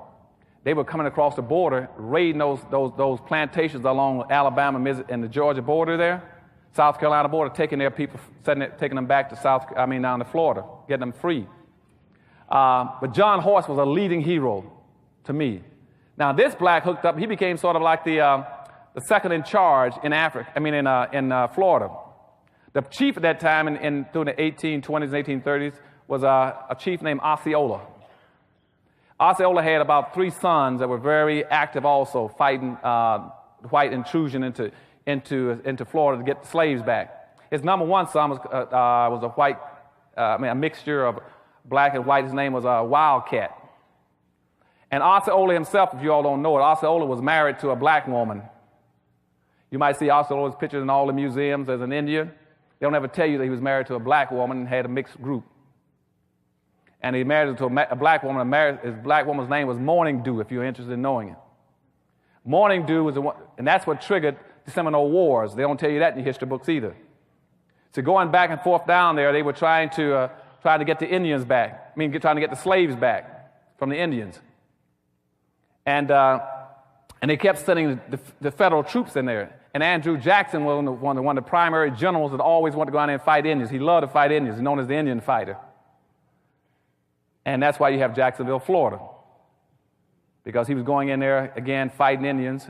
they were coming across the border, raiding those plantations along Alabama and the Georgia border there, South Carolina border, taking their people, taking them back to down to Florida, getting them free. But John Horace was a leading hero to me. Now, this black hooked up. He became sort of like the second in charge in Africa. I mean, in Florida. The chief at that time, through the 1820s and 1830s, was a chief named Osceola. Osceola had about 3 sons that were very active, also fighting white intrusion into Florida to get the slaves back. His number 1 son was a white, a mixture of black and white. His name was Wildcat. And Osceola himself, if you all don't know it, Osceola was married to a black woman. You might see Osceola's pictures in all the museums as an Indian. They don't ever tell you that he was married to a black woman and had a mixed group. And he married to a black woman. His black woman's name was Morning Dew, if you're interested in knowing it. Morning Dew was the one, and that's what triggered the Seminole Wars. They don't tell you that in your history books either. So going back and forth down there, they were trying to get the Indians back. Trying to get the slaves back from the Indians. And they kept sending the federal troops in there. And Andrew Jackson was one of the primary generals that always wanted to go out there and fight Indians. He loved to fight Indians. He's known as the Indian fighter. And that's why you have Jacksonville, Florida. Because he was going in there, again, fighting Indians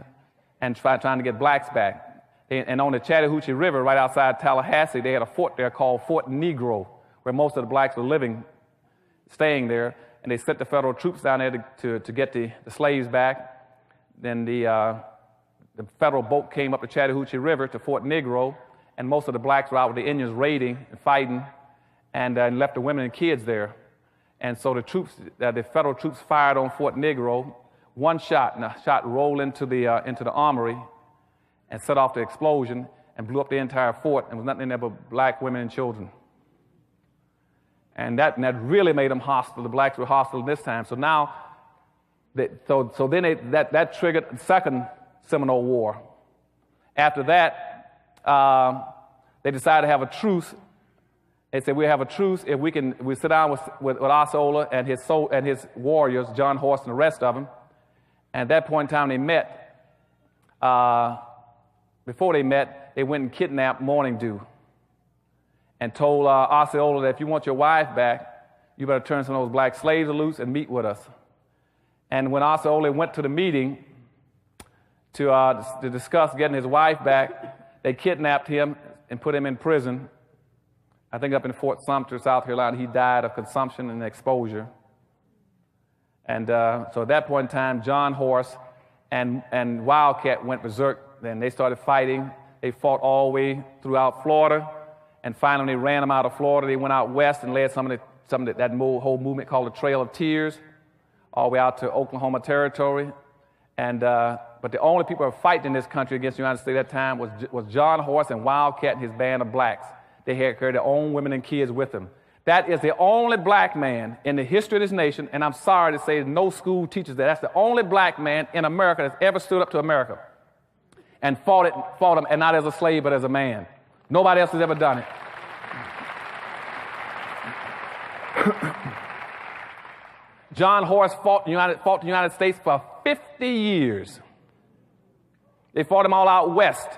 and trying to get blacks back. And on the Chattahoochee River, right outside Tallahassee, they had a fort there called Fort Negro, where most of the blacks were staying there. And they sent the federal troops down there to get the slaves back. Then the federal boat came up the Chattahoochee River to Fort Negro, and most of the blacks were out with the Indians raiding and fighting, and left the women and kids there. And so the federal troops fired on Fort Negro. One shot, and a shot rolled into the armory and set off the explosion and blew up the entire fort, and was nothing in there but black women and children. And that really made them hostile. The blacks were hostile this time. So now, that triggered the Second Seminole War. After that, they decided to have a truce. They said, we'll have a truce if we sit down with Osceola and his warriors, John Horse and the rest of them. And at that point in time, they met. Before they met, they went and kidnapped Morning Dew and told Osceola that if you want your wife back, you better turn some of those black slaves loose and meet with us. And when Osceola went to the meeting to discuss getting his wife back, they kidnapped him and put him in prison. I think up in Fort Sumter, South Carolina. He died of consumption and exposure. And so at that point in time, John Horse and Wildcat went berserk. Then they started fighting. They fought all the way throughout Florida. And finally, they ran them out of Florida. They went out west and led some of that whole movement called the Trail of Tears, all the way out to Oklahoma Territory. And but the only people who were fighting in this country against the United States at that time was John Horse and Wildcat and his band of blacks. They had carried their own women and kids with them. That is the only black man in the history of this nation, and I'm sorry to say no school teaches that. That's the only black man in America that's ever stood up to America and fought him, and not as a slave, but as a man. Nobody else has ever done it. John Horse fought the United States for 50 years. They fought him all out west.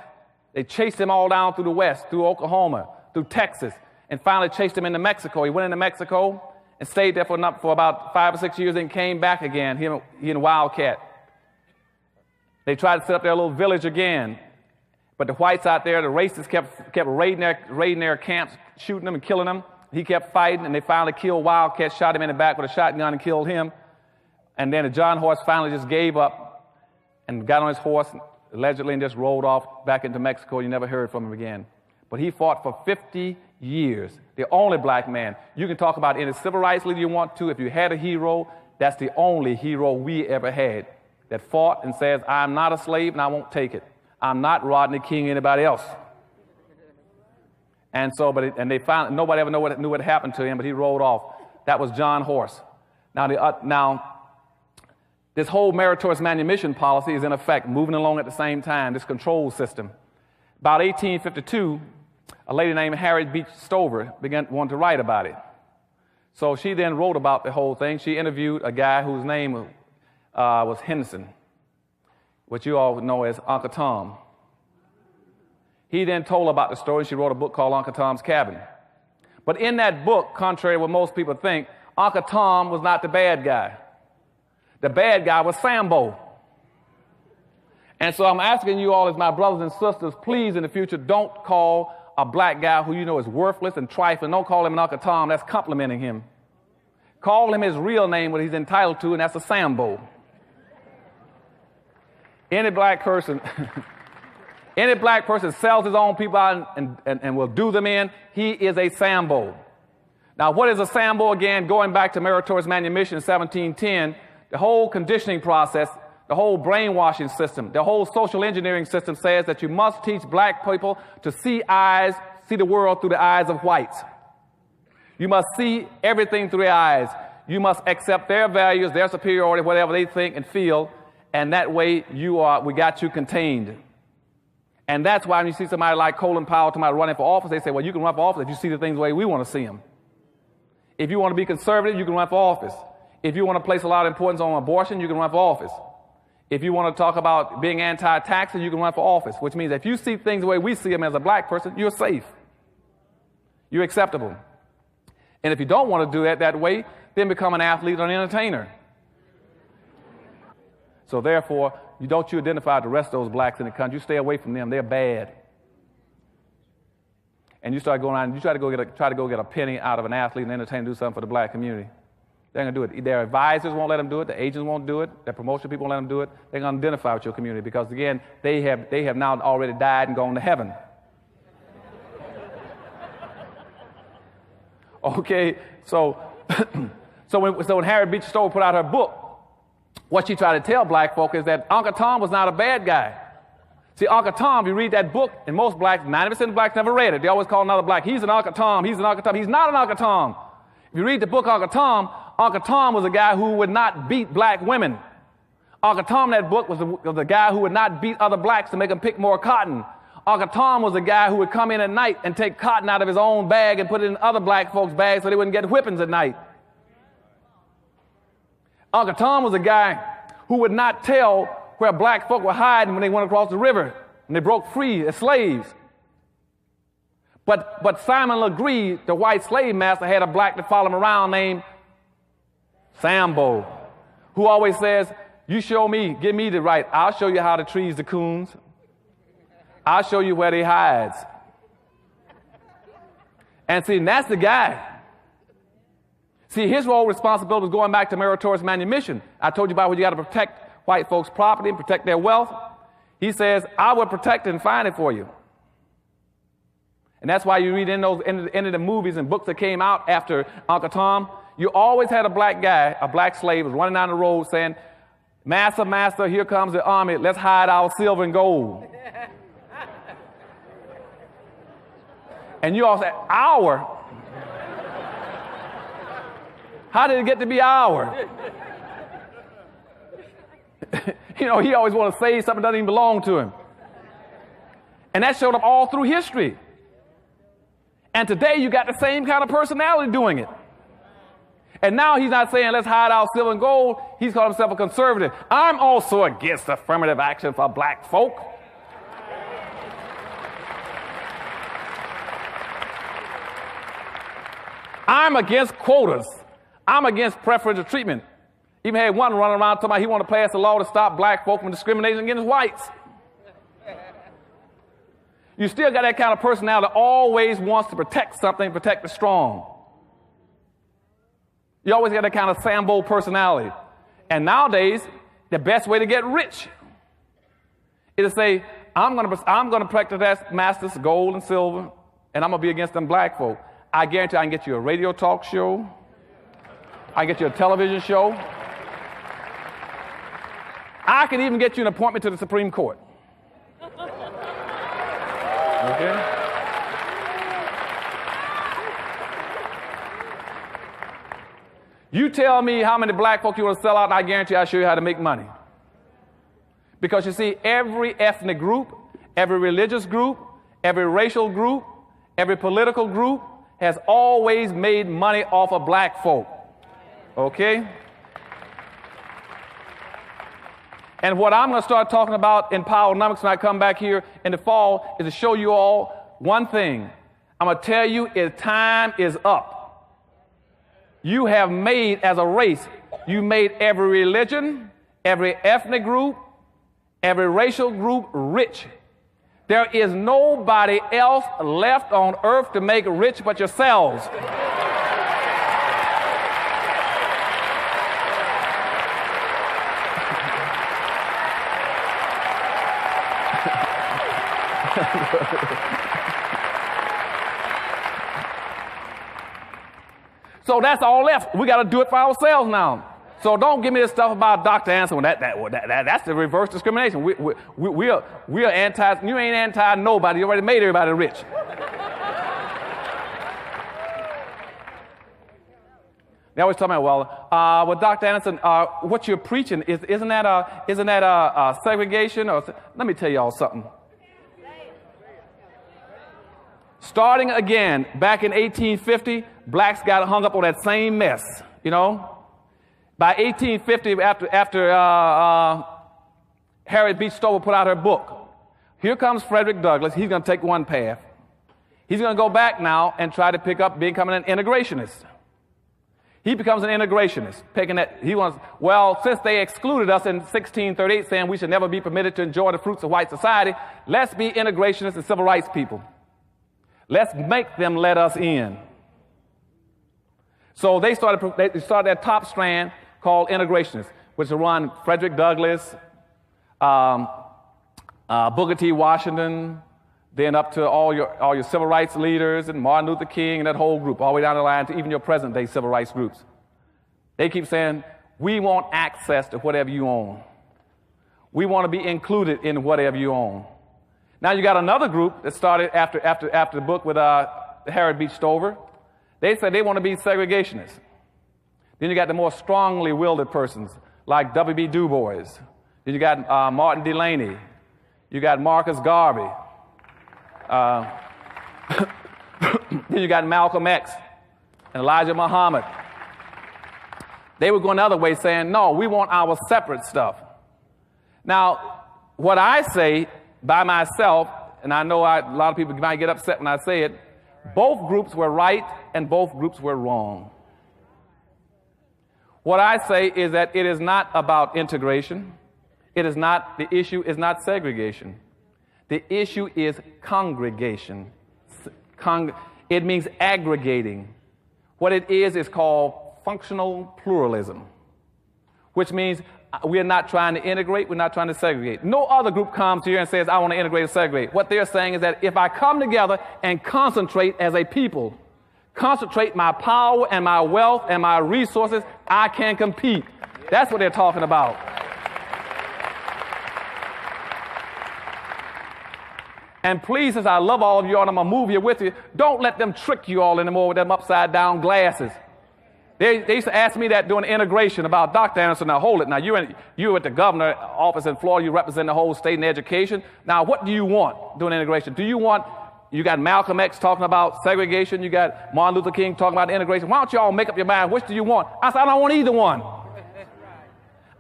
They chased him all down through the west, through Oklahoma, through Texas, and finally chased him into Mexico. He went into Mexico and stayed there for about 5 or 6 years and came back again, he and Wildcat. They tried to set up their little village again. But the whites out there, the racists kept raiding their camps, shooting them and killing them. He kept fighting, and they finally killed Wildcat, shot him in the back with a shotgun and killed him. And then John Horse finally just gave up and got on his horse, allegedly, and just rolled off back into Mexico. You never heard from him again. But he fought for 50 years, the only black man. You can talk about any civil rights leader you want to. If you had a hero, that's the only hero we ever had that fought and says, I'm not a slave and I won't take it. I'm not Rodney King, anybody else. And so, they found nobody ever knew what happened to him, but he rolled off. That was John Horse. Now, this whole meritorious manumission policy is in effect, moving along at the same time. This control system. About 1852, a lady named Harriet Beach Stover wanted to write about it. So she then wrote about the whole thing. She interviewed a guy whose name was Henderson, which you all know as Uncle Tom. He then told about the story. She wrote a book called Uncle Tom's Cabin. But in that book, contrary to what most people think, Uncle Tom was not the bad guy. The bad guy was Sambo. And so I'm asking you all as my brothers and sisters, please in the future, don't call a black guy who you know is worthless and trifling. Don't call him an Uncle Tom. That's complimenting him. Call him his real name, what he's entitled to, and that's a Sambo. Any black person sells his own people out and will do them in, he is a Sambo. Now, what is a Sambo again? Going back to meritorious manumission in 1710, the whole conditioning process, the whole brainwashing system, the whole social engineering system says that you must teach black people to see the world through the eyes of whites. You must see everything through their eyes. You must accept their values, their superiority, whatever they think and feel, and that way we got you contained. And that's why when you see somebody like Colin Powell, somebody running for office, they say, well, you can run for office if you see the things the way we want to see them. If you want to be conservative, you can run for office. If you want to place a lot of importance on abortion, you can run for office. If you want to talk about being anti-taxing, you can run for office, which means if you see things the way we see them as a black person, you're safe. You're acceptable. And if you don't want to do that way, then become an athlete or an entertainer. So therefore, you identify the rest of those blacks in the country. You stay away from them. They're bad. And you start going around and you try to go get a penny out of an athlete and entertainer, do something for the black community. They're going to do it. Their advisors won't let them do it. The agents won't do it. Their promotion people won't let them do it. They're going to identify with your community because, again, they have now already died and gone to heaven. Okay, so when Harriet Beecher Stowe put out her book, what she tried to tell black folk is that Uncle Tom was not a bad guy. See, Uncle Tom, you read that book, and most blacks, 90% of blacks never read it. They always call another black, he's an Uncle Tom, he's an Uncle Tom. He's not an Uncle Tom. If you read the book Uncle Tom was a guy who would not beat black women. Uncle Tom in that book was a guy who would not beat other blacks to make them pick more cotton. Uncle Tom was a guy who would come in at night and take cotton out of his own bag and put it in other black folks' bags so they wouldn't get whippings at night. Uncle Tom was a guy who would not tell where black folk were hiding when they went across the river and they broke free as slaves. But Simon Legree, the white slave master, had a black that followed him around named Sambo, who always says, you show me, give me the right, I'll show you how to trees the coons. I'll show you where they hides. And see, and that's the guy. See, his role responsibility was going back to meritorious manumission. I told you about when you got to protect white folks' property and protect their wealth. He says, I will protect it and find it for you. And that's why you read in the movies and books that came out after Uncle Tom, you always had a black guy, a black slave, was running down the road saying, Master, master, here comes the army. Let's hide our silver and gold. And you all say, our? How did it get to be our? He always wants to say something that doesn't even belong to him. And that showed up all through history. And today you got the same kind of personality doing it. And now he's not saying let's hide our silver and gold. He's called himself a conservative. I'm also against affirmative action for black folk. I'm against quotas. I'm against preferential treatment. Even had one running around talking about he wanted to pass a law to stop black folk from discriminating against whites. You still got that kind of personality that always wants to protect something, protect the strong. You always got that kind of Sambo personality. And nowadays, the best way to get rich is to say, I'm going to protect that master's gold and silver, and I'm going to be against them black folk. I guarantee I can get you a radio talk show. I can get you a television show. I can even get you an appointment to the Supreme Court. Okay? You tell me how many black folk you want to sell out, and I guarantee I'll show you how to make money. Because you see, every ethnic group, every religious group, every racial group, every political group has always made money off of black folk. Okay? And what I'm going to start talking about in PowerNomics when I come back here in the fall is to show you all one thing. I'm going to tell you, time is up. You have made, as a race, you made every religion, every ethnic group, every racial group rich. There is nobody else left on earth to make rich but yourselves. So that's all left. We got to do it for ourselves now. So don't give me this stuff about Dr. Anson. That's the reverse discrimination. We are anti. You ain't anti nobody. You already made everybody rich. They always tell me, well, Dr. Anderson, what you're preaching isn't that segregation? Or let me tell y'all something. Starting again, back in 1850, blacks got hung up on that same mess, you know. By 1850, after Harriet Beecher Stover put out her book, here comes Frederick Douglass. He's going to take one path. He's going to go back now and try to pick up becoming an integrationist. He becomes an integrationist, picking that he wants. Well, since they excluded us in 1638, saying we should never be permitted to enjoy the fruits of white society, let's be integrationists and civil rights people. Let's make them let us in. So they started that top strand called integrationists, which will run Frederick Douglass, Booker T. Washington, then up to all your civil rights leaders and Martin Luther King and that whole group, all the way down the line to even your present-day civil rights groups. They keep saying, we want access to whatever you own. We want to be included in whatever you own. Now you got another group that started after the book with Harriet Beecher Stover. They said they want to be segregationists. Then you got the more strongly willed persons like W.B. Du Bois. Then you got Martin Delaney. You got Marcus Garvey. Then you got Malcolm X and Elijah Muhammad. They were going the other way, saying, no, we want our separate stuff. Now, what I say by myself, and I know a lot of people might get upset when I say it, both groups were right and both groups were wrong. What I say is that it is not about integration. The issue is not segregation. The issue is congregation. It means aggregating. What it is called functional pluralism, which means we are not trying to integrate, we're not trying to segregate. No other group comes here and says, I want to integrate and segregate. What they're saying is that if I come together and concentrate as a people, concentrate my power and my wealth and my resources, I can compete. That's what they're talking about. And please, since I love all of you all and I'm going to move here with you, don't let them trick you all anymore with them upside down glasses. They used to ask me that during integration about Dr. Anderson. Now, hold it. Now, you at the governor's office in Florida, you represent the whole state in education. Now, what do you want during integration? You got Malcolm X talking about segregation. You got Martin Luther King talking about integration. Why don't you all make up your mind? Which do you want? I said, I don't want either one.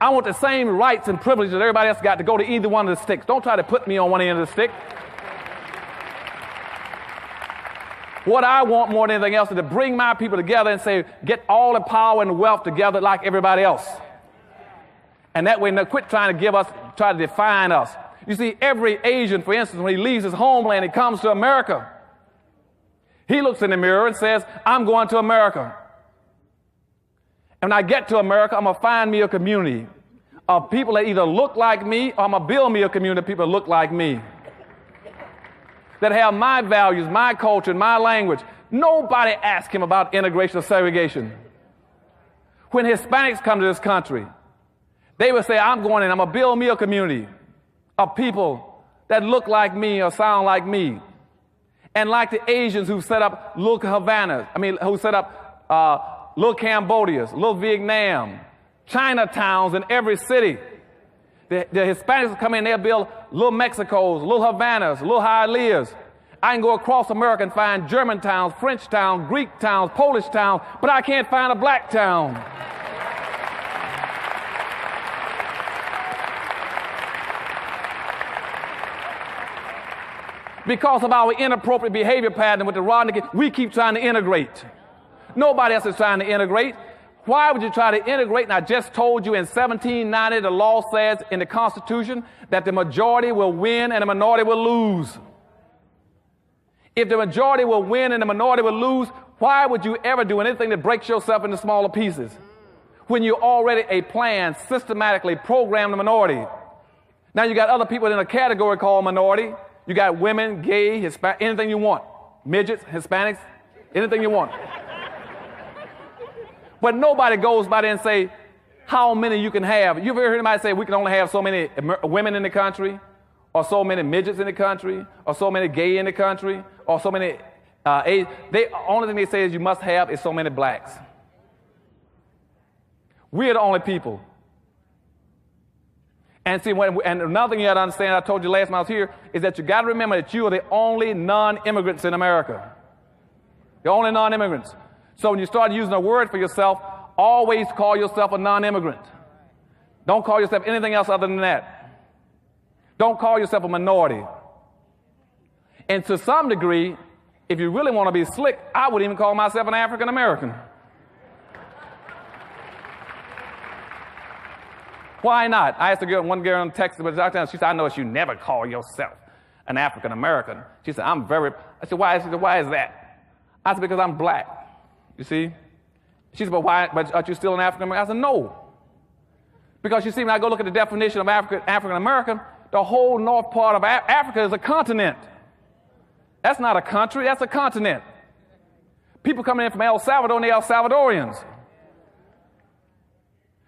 I want the same rights and privileges that everybody else got to go to either one of the sticks. Don't try to put me on one end of the stick. What I want more than anything else is to bring my people together and say, get all the power and wealth together like everybody else. And that way, quit trying to try to define us. You see, every Asian, for instance, when he leaves his homeland, he comes to America. He looks in the mirror and says, I'm going to America. And when I get to America, I'm going to find me a community of people that either look like me or I'm going to build me a community of people that look like me, that have my values, my culture, and my language. Nobody asked him about integration or segregation. When Hispanics come to this country, they would say, I'm going in, I'm going to build me a community of people that look like me or sound like me. And like the Asians who set up little who set up little Cambodias, little Vietnam, Chinatowns in every city. The Hispanics come in, they'll build little Mexicos, little Havanas, little Hialeahs. I can go across America and find German towns, French towns, Greek towns, Polish towns, but I can't find a black town. Because of our inappropriate behavior pattern with the Rodney, we keep trying to integrate. Nobody else is trying to integrate. Why would you try to integrate? And I just told you in 1790, the law says in the Constitution that the majority will win and the minority will lose. If the majority will win and the minority will lose, why would you ever do anything that breaks yourself into smaller pieces when you already a plan systematically program the minority? Now you got other people in a category called minority. You got women, gay, Hispanic, anything you want. Midgets, Hispanics, anything you want. But nobody goes by there and say how many you can have. You've ever heard anybody say we can only have so many women in the country, or so many midgets in the country, or so many gay in the country, or so many the only thing they say is you must have is so many blacks. We're the only people. And see, and another thing you got to understand, I told you last time I was here, is that you got to remember that you are the only non-immigrants in America. The only non-immigrants. So when you start using a word for yourself, always call yourself a non-immigrant. Don't call yourself anything else other than that. Don't call yourself a minority. And to some degree, if you really want to be slick, I would even call myself an African American. Why not? I asked one girl in Texas, she said, I noticed you never call yourself an African American. She said, I said, why? She said, why is that? I said, because I'm black. You see? She said, but why? But are you still an African American? I said, no. Because you see, when I go look at the definition of African American, the whole north part of Africa is a continent. That's not a country, that's a continent. People coming in from El Salvador, and they're El Salvadorians.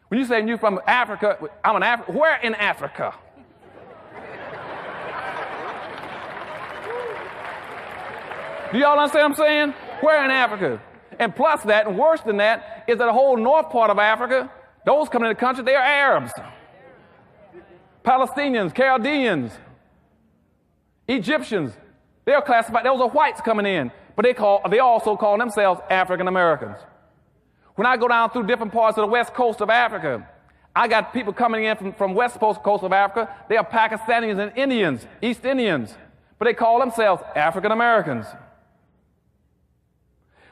When you say you're from Africa, I'm an African. Where in Africa? Do y'all understand what I'm saying? Where in Africa? And plus that, and worse than that, is that the whole north part of Africa, those coming in the country, they are Arabs, Palestinians, Chaldeans, Egyptians. They are classified, those are whites coming in, but they also call themselves African Americans. When I go down through different parts of the west coast of Africa, I got people coming in from west coast of Africa. They are Pakistanis and Indians, East Indians, but they call themselves African Americans.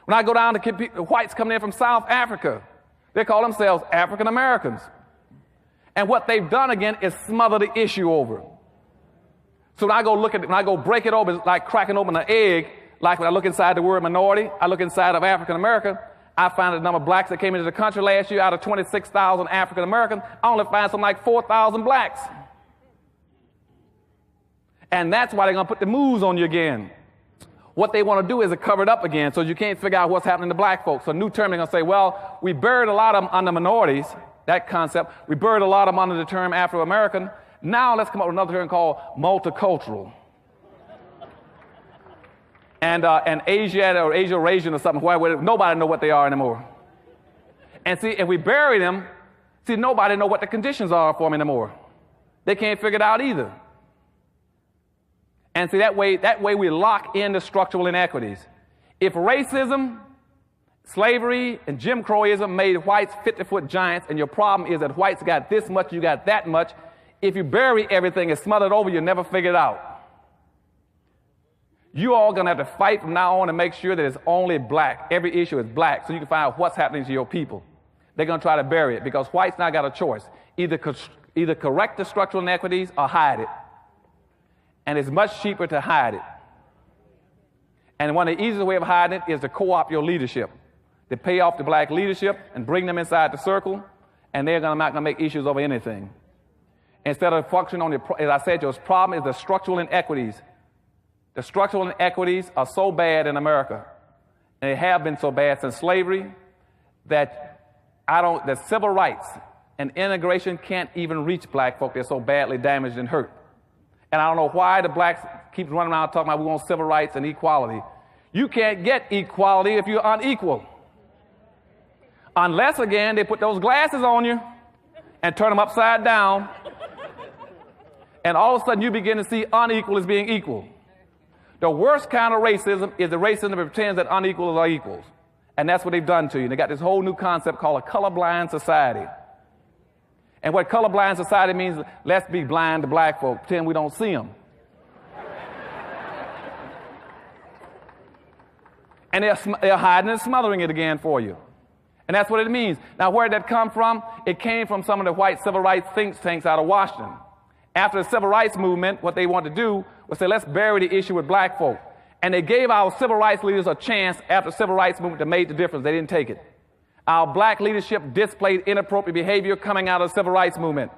When I go down to whites coming in from South Africa, they call themselves African Americans. And what they've done again is smother the issue over. So when I go break it open, it's like cracking open an egg. Like when I look inside the word minority, I look inside of African American, I find the number of blacks that came into the country last year out of 26,000 African Americans, I only find something like 4,000 blacks. And that's why they're going to put the moves on you again. What they want to do is to cover it up again so you can't figure out what's happening to black folks. So a new term, they're going to say, well, we buried a lot of them under minorities, that concept. We buried a lot of them under the term Afro-American. Now let's come up with another term called multicultural. And Asian or Asia-Rasian or something, where nobody know what they are anymore. And see, if we bury them, see, nobody know what the conditions are for them anymore. They can't figure it out either. And see, that way we lock in the structural inequities. If racism, slavery, and Jim Crowism made whites 50-foot giants, and your problem is that whites got this much, you got that much, if you bury everything and smother it over, you'll never figure it out. You all going to have to fight from now on to make sure that it's only black. Every issue is black, so you can find out what's happening to your people. They're going to try to bury it because whites now got a choice. Either correct the structural inequities or hide it. And it's much cheaper to hide it. And one of the easiest way of hiding it is to co-opt your leadership. To pay off the black leadership and bring them inside the circle, and they're not going to make issues over anything. Instead of functioning on as I said, your problem is the structural inequities. The structural inequities are so bad in America, and they have been so bad since slavery, that that civil rights and integration can't even reach black folk. They're so badly damaged and hurt. And I don't know why the blacks keep running around talking about we want civil rights and equality. You can't get equality if you're unequal. Unless, again, they put those glasses on you and turn them upside down, and all of a sudden you begin to see unequal as being equal. The worst kind of racism is the racism that pretends that unequals are equals. And that's what they've done to you. They got this whole new concept called a colorblind society. And what colorblind society means, let's be blind to black folk, pretend we don't see them. And they're hiding and smothering it again for you. And that's what it means. Now, where did that come from? It came from some of the white civil rights think tanks out of Washington. After the civil rights movement, what they wanted to do was say, let's bury the issue with black folk. And they gave our civil rights leaders a chance after the civil rights movement that made the difference. They didn't take it. Our black leadership displayed inappropriate behavior coming out of the civil rights movement.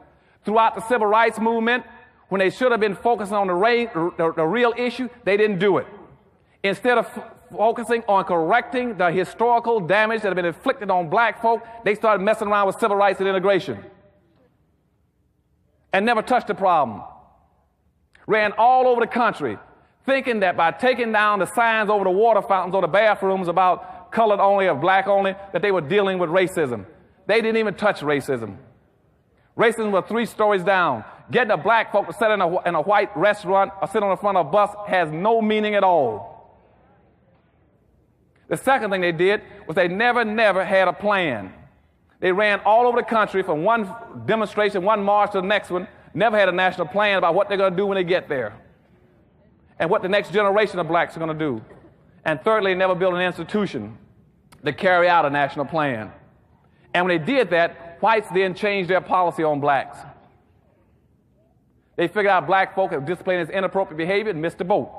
Throughout the civil rights movement, when they should have been focusing on the real issue, they didn't do it. Instead of focusing on correcting the historical damage that had been inflicted on black folk, they started messing around with civil rights and integration and never touched the problem. Ran all over the country, thinking that by taking down the signs over the water fountains or the bathrooms about colored only or black only, that they were dealing with racism. They didn't even touch racism. Racism was 3 stories down. Getting a black folk to sit in a white restaurant or sit on the front of a bus has no meaning at all. The second thing they did was they never had a plan. They ran all over the country from one demonstration, one march to the next one, never had a national plan about what they're going to do when they get there and what the next generation of blacks are going to do. And thirdly, they never built an institution to carry out a national plan. And when they did that, whites then changed their policy on blacks. They figured out black folk had displayed this inappropriate behavior and missed the boat.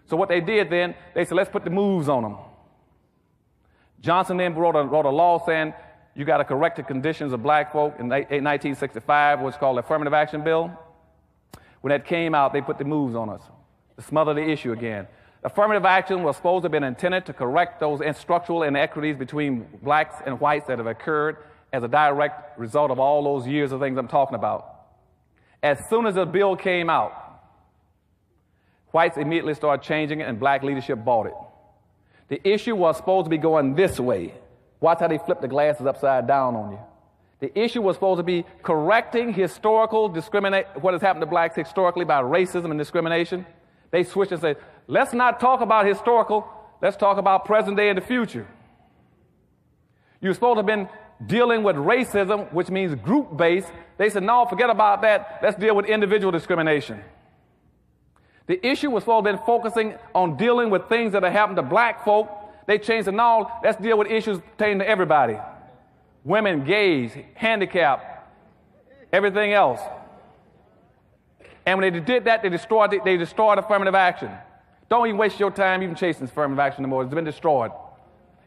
So what they did then, they said, let's put the moves on them. Johnson then wrote a law saying you got to correct the conditions of black folk in 1965, what's called the Affirmative Action Bill. When that came out, they put the moves on us to smother the issue again. Affirmative action was supposed to have been intended to correct those structural inequities between blacks and whites that have occurred as a direct result of all those years of things I'm talking about. As soon as the bill came out, whites immediately started changing it and black leadership bought it. The issue was supposed to be going this way. Watch how they flip the glasses upside down on you. The issue was supposed to be correcting historical what has happened to blacks historically by racism and discrimination. They switched and said, let's not talk about historical, let's talk about present day and the future. You're supposed to have been dealing with racism, which means group-based. They said, no, forget about that. Let's deal with individual discrimination. The issue was supposed to have been focusing on dealing with things that have happened to black folk. They changed it. No, let's deal with issues pertaining to everybody. Women, gays, handicapped, everything else. And when they did that, they destroyed affirmative action. Don't even waste your time even chasing affirmative action anymore. It's been destroyed.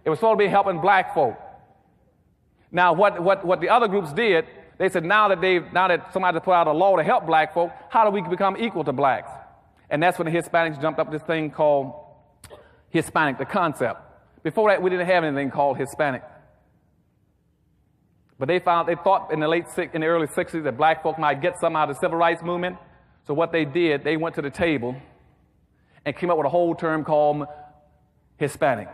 It was supposed to be helping black folk. Now, what the other groups did, they said, now that somebody put out a law to help black folk, how do we become equal to blacks? And that's when the Hispanics jumped up with this thing called Hispanic, the concept. Before that, we didn't have anything called Hispanic. But they thought in the early 60s that black folk might get some out of the civil rights movement. So what they did, they went to the table and came up with a whole term called Hispanic.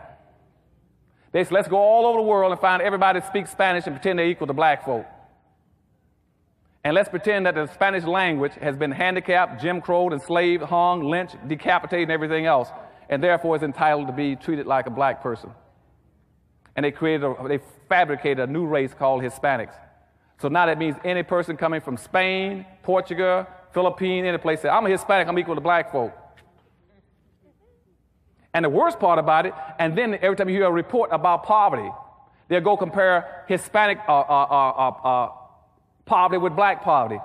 They said, let's go all over the world and find everybody that speaks Spanish and pretend they're equal to black folk. And let's pretend that the Spanish language has been handicapped, Jim Crowed, enslaved, hung, lynched, decapitated, and everything else, and therefore is entitled to be treated like a black person. And they fabricated a new race called Hispanics. So now that means any person coming from Spain, Portugal, Philippines, any place, say, I'm a Hispanic, I'm equal to black folk. And the worst part about it, and then every time you hear a report about poverty, they'll go compare Hispanic poverty with black poverty.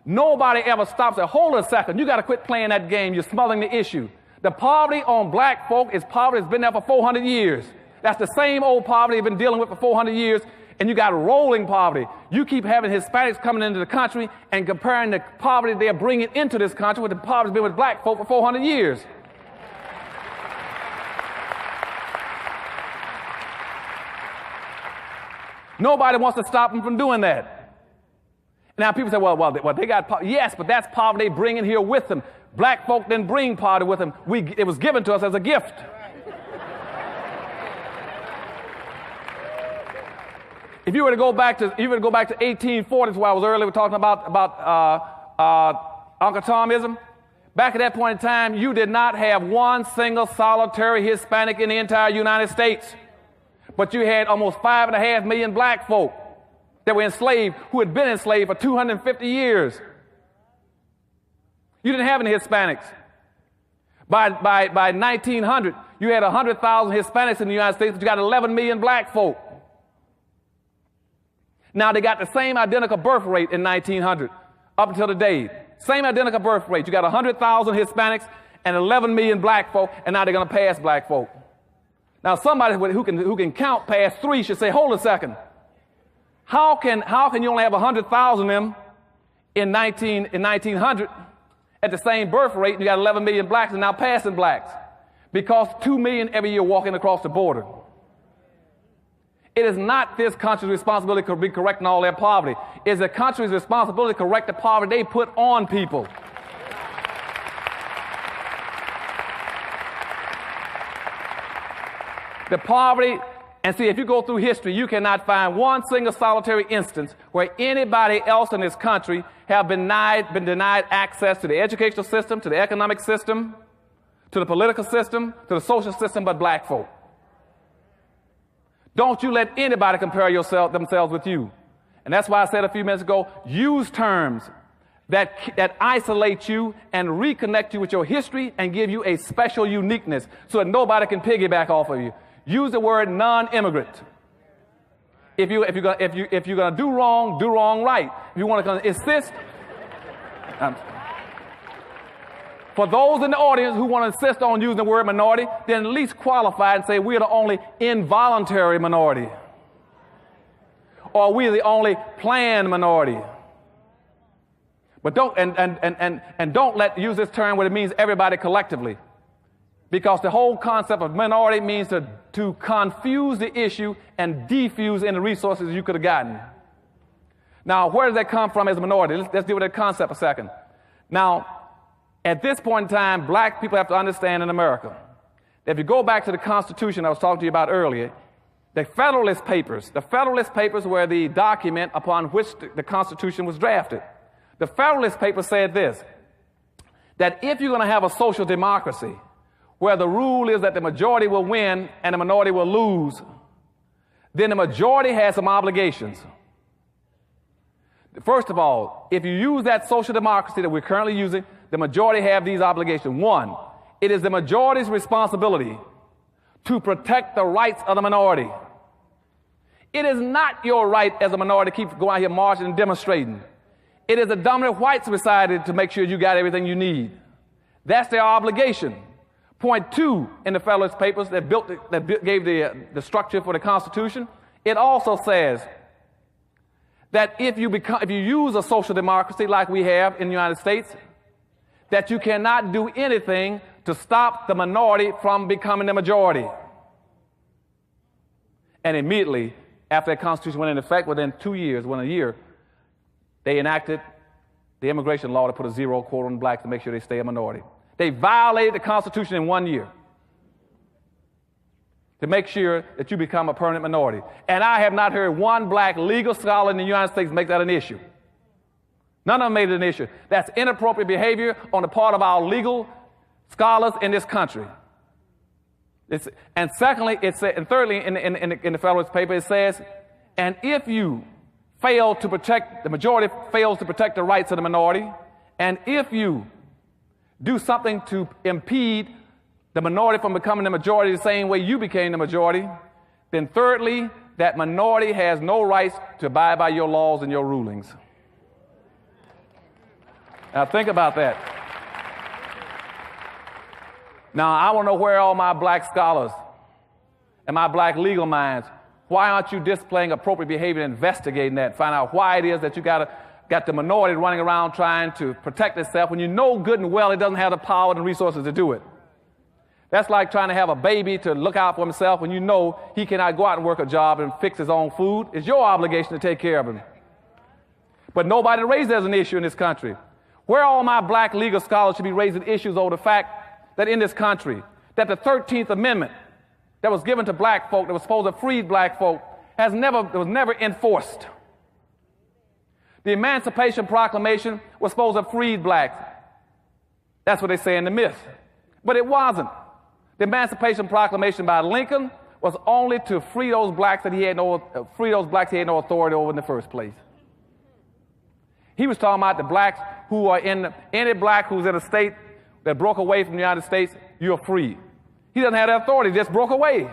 Nobody ever stops and hold a second. You got to quit playing that game. You're smothering the issue. The poverty on black folk is poverty that's been there for 400 years. That's the same old poverty they've been dealing with for 400 years, and you got rolling poverty. You keep having Hispanics coming into the country and comparing the poverty they're bringing into this country with the poverty that's been with black folk for 400 years. Nobody wants to stop them from doing that. Now people say, well, they got poverty. Yes, but that's poverty they bring in here with them. Black folk didn't bring poverty with them. It was given to us as a gift. If you were to go back to 1840s, where I was earlier talking about Uncle Tomism, back at that point in time, you did not have one single solitary Hispanic in the entire United States. But you had almost 5.5 million black folk that were enslaved, who had been enslaved for 250 years. You didn't have any Hispanics. By 1900, you had 100,000 Hispanics in the United States, but you got 11 million black folk. Now, they got the same identical birth rate in 1900 up until today. Same identical birth rate. You got 100,000 Hispanics and 11 million black folk, and now they're going to pass black folk. Now, somebody who can count past 3 should say, hold a second. How can you only have 100,000 of them in 1900 at the same birth rate, and you got 11 million blacks and now passing blacks? Because 2 million every year walking across the border. It is not this country's responsibility to be correcting all their poverty. It is the country's responsibility to correct the poverty they put on people. The poverty, and see, if you go through history, you cannot find one single solitary instance where anybody else in this country have been denied access to the educational system, to the economic system, to the political system, to the social system, but black folk. Don't you let anybody compare themselves with you. And that's why I said a few minutes ago, use terms that isolate you and reconnect you with your history and give you a special uniqueness so that nobody can piggyback off of you. Use the word non-immigrant. If you're going to do wrong right. If you want to insist, for those in the audience who want to insist on using the word minority, then at least qualify and say we're the only involuntary minority, or we're the only planned minority. But don't use this term where it means everybody collectively. Because the whole concept of minority means to confuse the issue and defuse any resources you could have gotten. Now, where does that come from as a minority? Let's deal with that concept a second. Now, at this point in time, black people have to understand in America that if you go back to the Constitution I was talking to you about earlier, the Federalist Papers were the document upon which the Constitution was drafted. The Federalist Papers said this, that if you're going to have a social democracy, where the rule is that the majority will win and the minority will lose, then the majority has some obligations. First of all, if you use that social democracy that we're currently using, the majority have these obligations. One, it is the majority's responsibility to protect the rights of the minority. It is not your right as a minority to keep going out here marching and demonstrating. It is the dominant white society to make sure you got everything you need. That's their obligation. Point 2 in the Federalist Papers that gave the structure for the Constitution, it also says that if you use a social democracy like we have in the United States, that you cannot do anything to stop the minority from becoming the majority. And immediately after that Constitution went into effect, within a year, they enacted the immigration law to put a zero quota on blacks to make sure they stay a minority. They violated the Constitution in 1 year to make sure that you become a permanent minority. And I have not heard one black legal scholar in the United States make that an issue. None of them made it an issue. That's inappropriate behavior on the part of our legal scholars in this country. And thirdly, in the Federalist Paper, it says, and if you fail to protect, the majority fails to protect the rights of the minority, and if you do something to impede the minority from becoming the majority the same way you became the majority, then thirdly, that minority has no rights to abide by your laws and your rulings. Now think about that. Now I want to know where all my black scholars and my black legal minds, why aren't you displaying appropriate behavior and investigating that, find out why it is that you got the minority running around trying to protect itself when you know good and well it doesn't have the power and resources to do it. That's like trying to have a baby to look out for himself when you know he cannot go out and work a job and fix his own food. It's your obligation to take care of him. But nobody raised it as an issue in this country. Where all my black legal scholars should be raising issues over the fact that in this country, that the 13th Amendment that was given to black folk, that was supposed to free black folk, was never enforced. The Emancipation Proclamation was supposed to free blacks. That's what they say in the myth. But it wasn't. The Emancipation Proclamation by Lincoln was only to free those blacks that he had no authority over in the first place. He was talking about the blacks who are any black who's in a state that broke away from the United States, you're free. He doesn't have that authority, just broke away.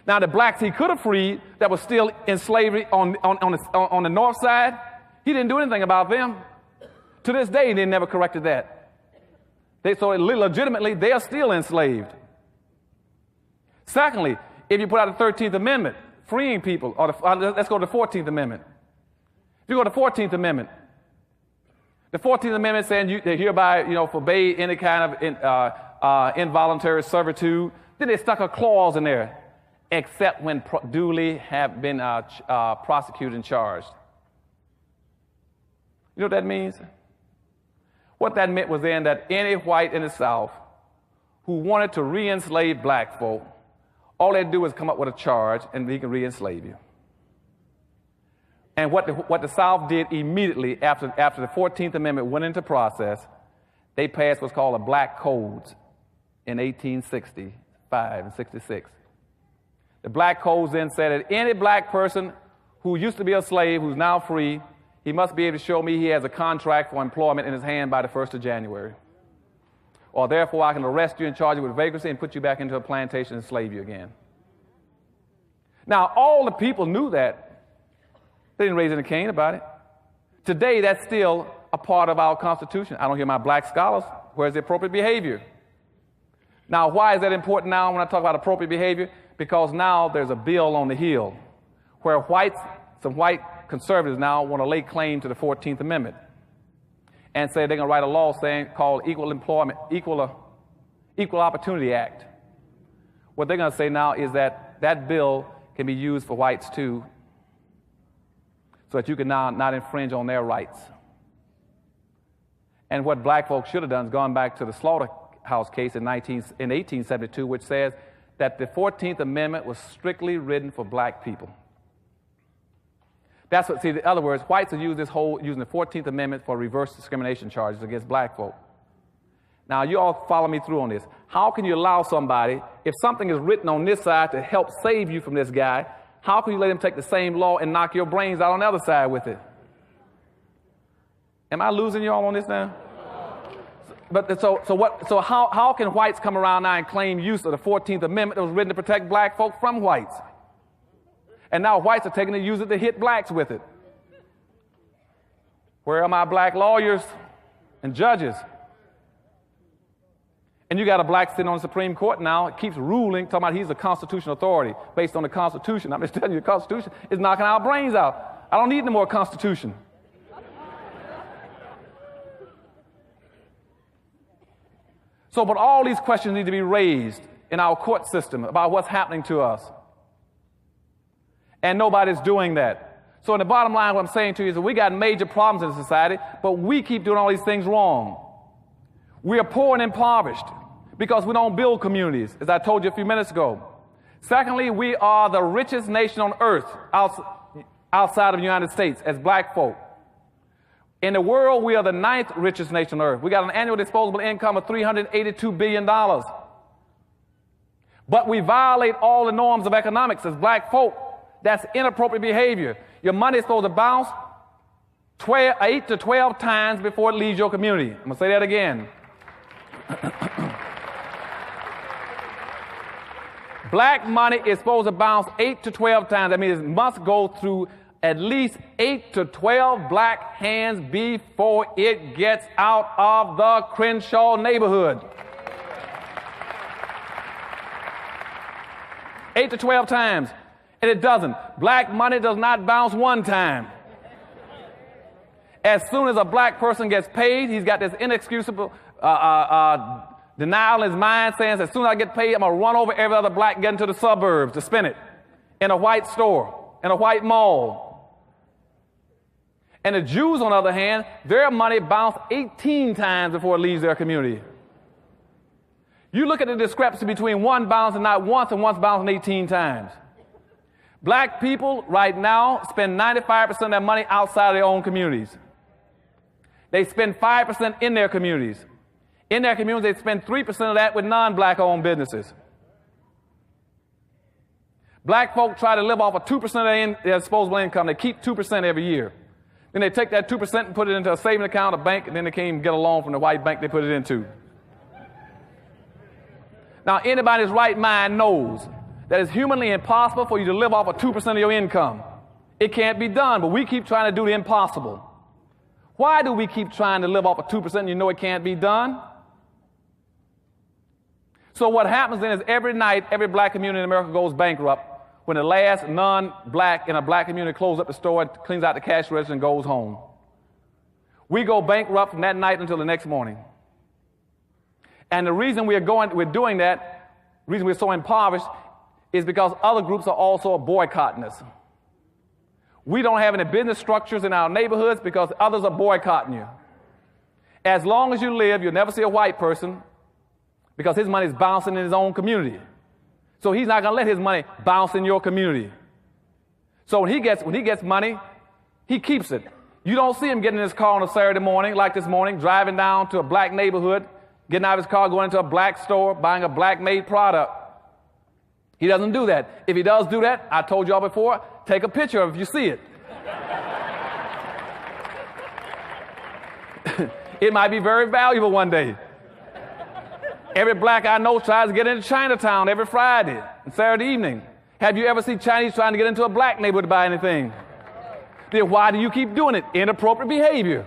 Now, the blacks he could have freed that was still in slavery on the north side, he didn't do anything about them. To this day, they never corrected that. So legitimately, they are still enslaved. Secondly, if you put out the 13th Amendment, freeing people, or let's go to the 14th Amendment. If you go to the 14th Amendment, the 14th Amendment saying they hereby, forbade any kind of involuntary servitude. Then they stuck a clause in there, except when duly have been prosecuted and charged. You know what that means? What that meant was then that any white in the South who wanted to re-enslave black folk, all they'd do is come up with a charge and he can re-enslave you. And what the South did immediately after the 14th Amendment went into process, they passed what's called a Black Codes in 1865 and 66. The Black Codes then said that any black person who used to be a slave, who's now free, he must be able to show me he has a contract for employment in his hand by the 1st of January. Or therefore I can arrest you and charge you with vagrancy and put you back into a plantation and slave you again. Now, all the people knew that. They didn't raise any cane about it. Today, that's still a part of our Constitution. I don't hear my black scholars. Where's the appropriate behavior? Now, why is that important now when I talk about appropriate behavior? Because now there's a bill on the Hill where some white conservatives now want to lay claim to the 14th Amendment and say they're going to write a law called Equal Opportunity Act. What they're going to say now is that bill can be used for whites too, so that you can now not infringe on their rights. And what black folks should have done is gone back to the slaughterhouse case in 1872, which says that the 14th Amendment was strictly written for black people. That's what, in other words, whites are using the 14th Amendment for reverse discrimination charges against black folk. Now, you all follow me through on this. How can you allow somebody, if something is written on this side to help save you from this guy, how can you let him take the same law and knock your brains out on the other side with it? Am I losing you all on this now? But so how can whites come around now and claim use of the 14th Amendment that was written to protect black folk from whites? And now whites are taking it and use it to hit blacks with it. Where are my black lawyers and judges? And you got a black sitting on the Supreme Court now. It keeps ruling, talking about he's a constitutional authority based on the Constitution. I'm just telling you, the Constitution is knocking our brains out. I don't need no more Constitution. So, but all these questions need to be raised in our court system about what's happening to us. And nobody's doing that. So in the bottom line, what I'm saying to you is that we got major problems in society, but we keep doing all these things wrong. We are poor and impoverished because we don't build communities, as I told you a few minutes ago. Secondly, we are the richest nation on earth outside of the United States as black folk. In the world, we are the 9th richest nation on earth. We got an annual disposable income of $382 billion. But we violate all the norms of economics as black folk. That's inappropriate behavior. Your money is supposed to bounce 8 to 12 times before it leaves your community. I'm going to say that again. Black money is supposed to bounce 8 to 12 times. That means it must go through at least 8 to 12 black hands before it gets out of the Crenshaw neighborhood. 8 to 12 times. And it doesn't. Black money does not bounce one time. As soon as a black person gets paid, he's got this inexcusable denial in his mind, saying, as soon as I get paid, I'm going to run over every other black and get into the suburbs to spend it in a white store, in a white mall. And the Jews, on the other hand, their money bounced 18 times before it leaves their community. You look at the discrepancy between one bouncing not once and once bouncing 18 times. Black people right now spend 95% of their money outside of their own communities. They spend 5% in their communities. In their communities, they spend 3% of that with non-black owned businesses. Black folk try to live off of 2% of their disposable income. They keep 2% every year. Then they take that 2% and put it into a savings account, a bank, and then they can't even get a loan from the white bank they put it into. Now, anybody's right mind knows that it's humanly impossible for you to live off of 2% of your income. It can't be done, but we keep trying to do the impossible. Why do we keep trying to live off of 2% and you know it can't be done? So what happens then is every night, every black community in America goes bankrupt when the last non-black in a black community closes up the store, cleans out the cash register, and goes home. We go bankrupt from that night until the next morning. And the reason we're doing that, the reason we're so impoverished, is because other groups are also boycotting us. We don't have any business structures in our neighborhoods because others are boycotting you. As long as you live, you'll never see a white person because his money is bouncing in his own community. So he's not going to let his money bounce in your community. So when he gets money, he keeps it. You don't see him getting in his car on a Saturday morning, like this morning, driving down to a black neighborhood, getting out of his car, going into a black store, buying a black-made product. He doesn't do that. If he does do that, I told y'all before, take a picture of it if you see it. It might be very valuable one day. Every black I know tries to get into Chinatown every Friday and Saturday evening. Have you ever seen Chinese trying to get into a black neighborhood to buy anything? Then why do you keep doing it? Inappropriate behavior.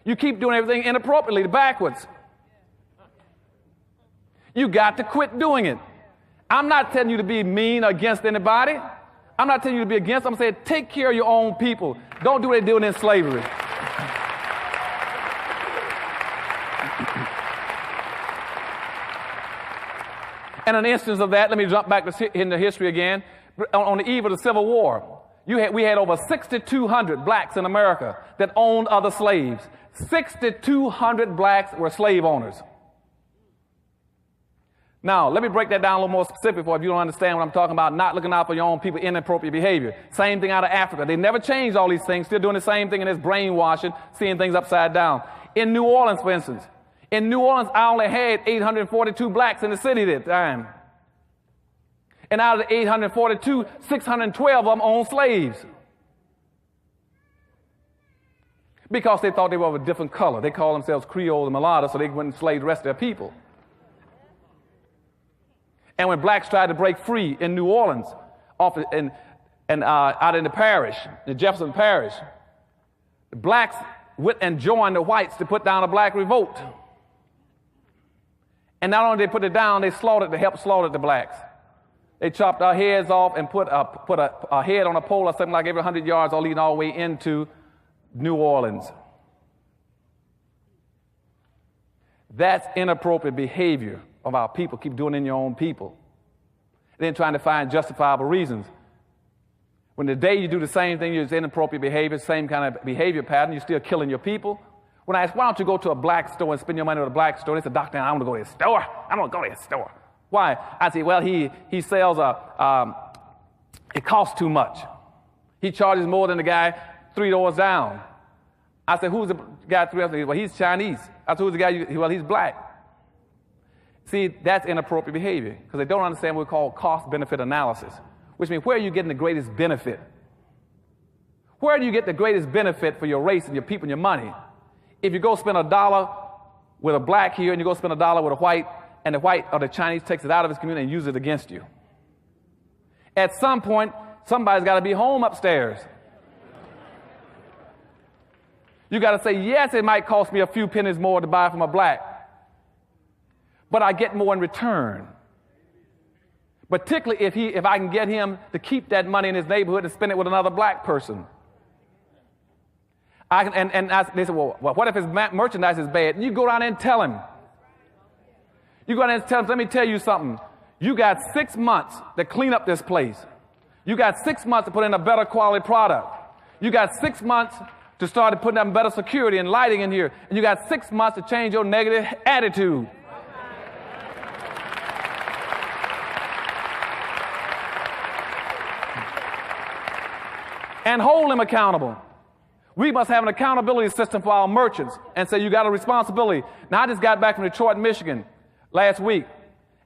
You keep doing everything inappropriately, backwards. You got to quit doing it. I'm not telling you to be mean or against anybody. I'm not telling you to be against. I'm saying take care of your own people. Don't do what they're doing in slavery. And an instance of that, let me jump back into history again. On the eve of the Civil War, we had over 6,200 blacks in America that owned other slaves. 6,200 blacks were slave owners. Now, let me break that down a little more specific for if you don't understand what I'm talking about, not looking out for your own people, inappropriate behavior. Same thing out of Africa. They never changed all these things, still doing the same thing in this brainwashing, seeing things upside down. In New Orleans, for instance, in New Orleans, I only had 842 blacks in the city at the time. And out of the 842, 612 of them owned slaves. Because they thought they were of a different color. They called themselves Creole and mulatto, so they wouldn't enslave the rest of their people. And when blacks tried to break free in New Orleans, out in the parish, the Jefferson Parish, the blacks went and joined the whites to put down a black revolt. And not only did they put it down, they helped slaughter the blacks. They chopped our heads off and put a head on a pole or something like every 100 yards, all leading all the way into New Orleans. That's inappropriate behavior of our people. Keep doing it in your own people. Then trying to find justifiable reasons. When the day you do the same thing, it's inappropriate behavior, same kind of behavior pattern, you're still killing your people. When I ask, why don't you go to a black store and spend your money at a black store? They say, Doctor, I want to go to his store. I don't go to his store. Why? I say, well, he sells it costs too much. He charges more than the guy 3 doors down. I said, who's the guy 3 doors? Well, he's Chinese. I said, who's the guy? Well, he's black. See, that's inappropriate behavior because they don't understand what we call cost-benefit analysis, which means where are you getting the greatest benefit? Where do you get the greatest benefit for your race and your people and your money? If you go spend $1 with a black here and you go spend $1 with a white, and the white or the Chinese takes it out of his community and uses it against you. At some point, somebody's got to be home upstairs. You got to say, yes, it might cost me a few pennies more to buy from a black, but I get more in return. Particularly if I can get him to keep that money in his neighborhood and spend it with another black person. They said, well, what if his merchandise is bad? And you go down there and tell him. You go down there and tell him, let me tell you something. You got 6 months to clean up this place. You got 6 months to put in a better quality product. You got 6 months to start putting up better security and lighting in here. And you got 6 months to change your negative attitude. And hold him accountable. We must have an accountability system for our merchants and say, you got a responsibility. Now, I just got back from Detroit, Michigan last week,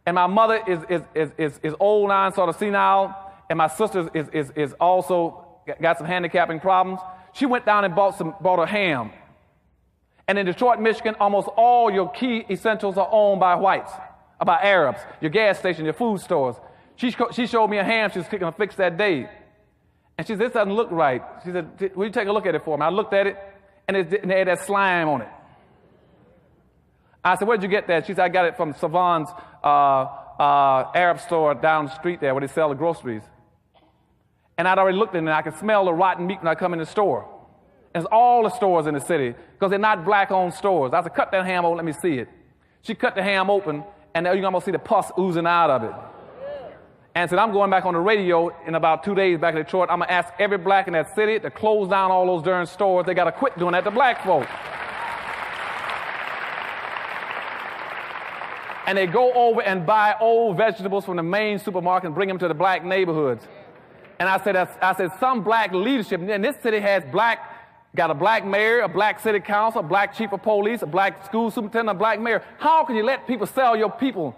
and my mother is old now and sort of senile, and my sister is also got some handicapping problems. She went down and bought a ham. And in Detroit, Michigan, almost all your key essentials are owned by whites, by Arabs, your gas station, your food stores. She showed me a ham she was going to fix that day. And she said, this doesn't look right. She said, will you take a look at it for me? I looked at it, and it had that slime on it. I said, where'd you get that? She said, I got it from Savon's Arab store down the street there where they sell the groceries. And I'd already looked in it, and I could smell the rotten meat when I come in the store. And it's all the stores in the city, because they're not black-owned stores. I said, cut that ham open, let me see it. She cut the ham open, and now you're going to see the pus oozing out of it. And said, I'm going back on the radio in about 2 days back in Detroit. I'm going to ask every black in that city to close down all those darn stores. They got to quit doing that to black folk. And they go over and buy old vegetables from the main supermarket and bring them to the black neighborhoods. And I said, some black leadership, and this city has got a black mayor, a black city council, a black chief of police, a black school superintendent, a black mayor. How can you let people sell your people?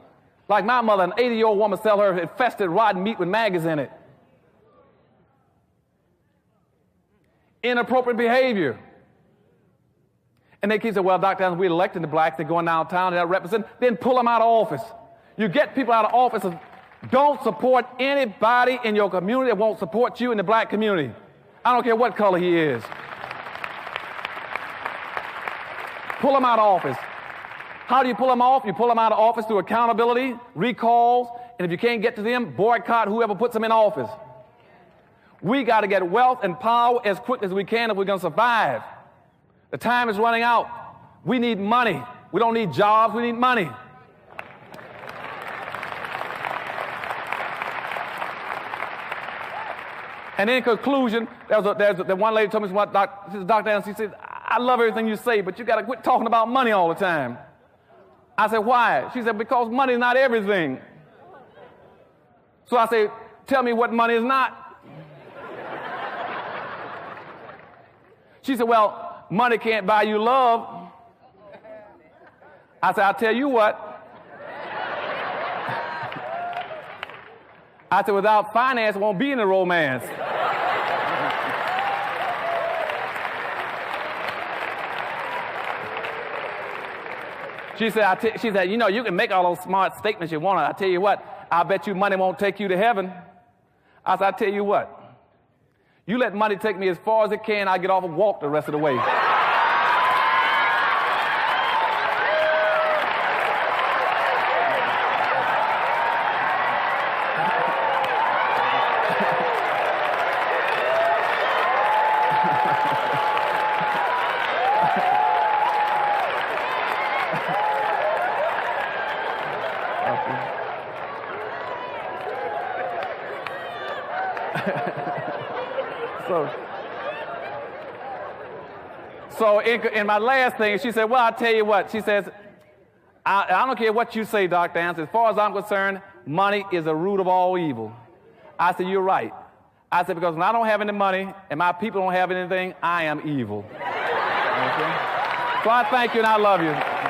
Like my mother, an 80-year-old woman, sell her infested rotten meat with maggots in it. Inappropriate behavior. And they keep saying, well, Dr. Adams, we're electing the blacks, they're going downtown, they're representing, then pull them out of office. You get people out of office, don't support anybody in your community that won't support you in the black community. I don't care what color he is. Pull them out of office. How do you pull them off? You pull them out of office through accountability, recalls, and if you can't get to them, boycott whoever puts them in office. We got to get wealth and power as quick as we can if we're going to survive. The time is running out. We need money. We don't need jobs, we need money. And in conclusion, there's one lady told me, Dr. Adams, she said, I love everything you say, but you got to quit talking about money all the time. I said, why? She said, because money is not everything. So I said, tell me what money is not. She said, well, money can't buy you love. I said, I'll tell you what. I said, without finance, it won't be any romance. She said, you know, you can make all those smart statements you want. I tell you what, I bet you money won't take you to heaven. I said, I tell you what, you let money take me as far as it can, I'll get off and walk the rest of the way. So in my last thing, she said, well, I'll tell you what. She says, I don't care what you say, Dr. Adams. As far as I'm concerned, money is the root of all evil. I said, you're right. I said, because when I don't have any money and my people don't have anything, I am evil. Okay? So I thank you and I love you.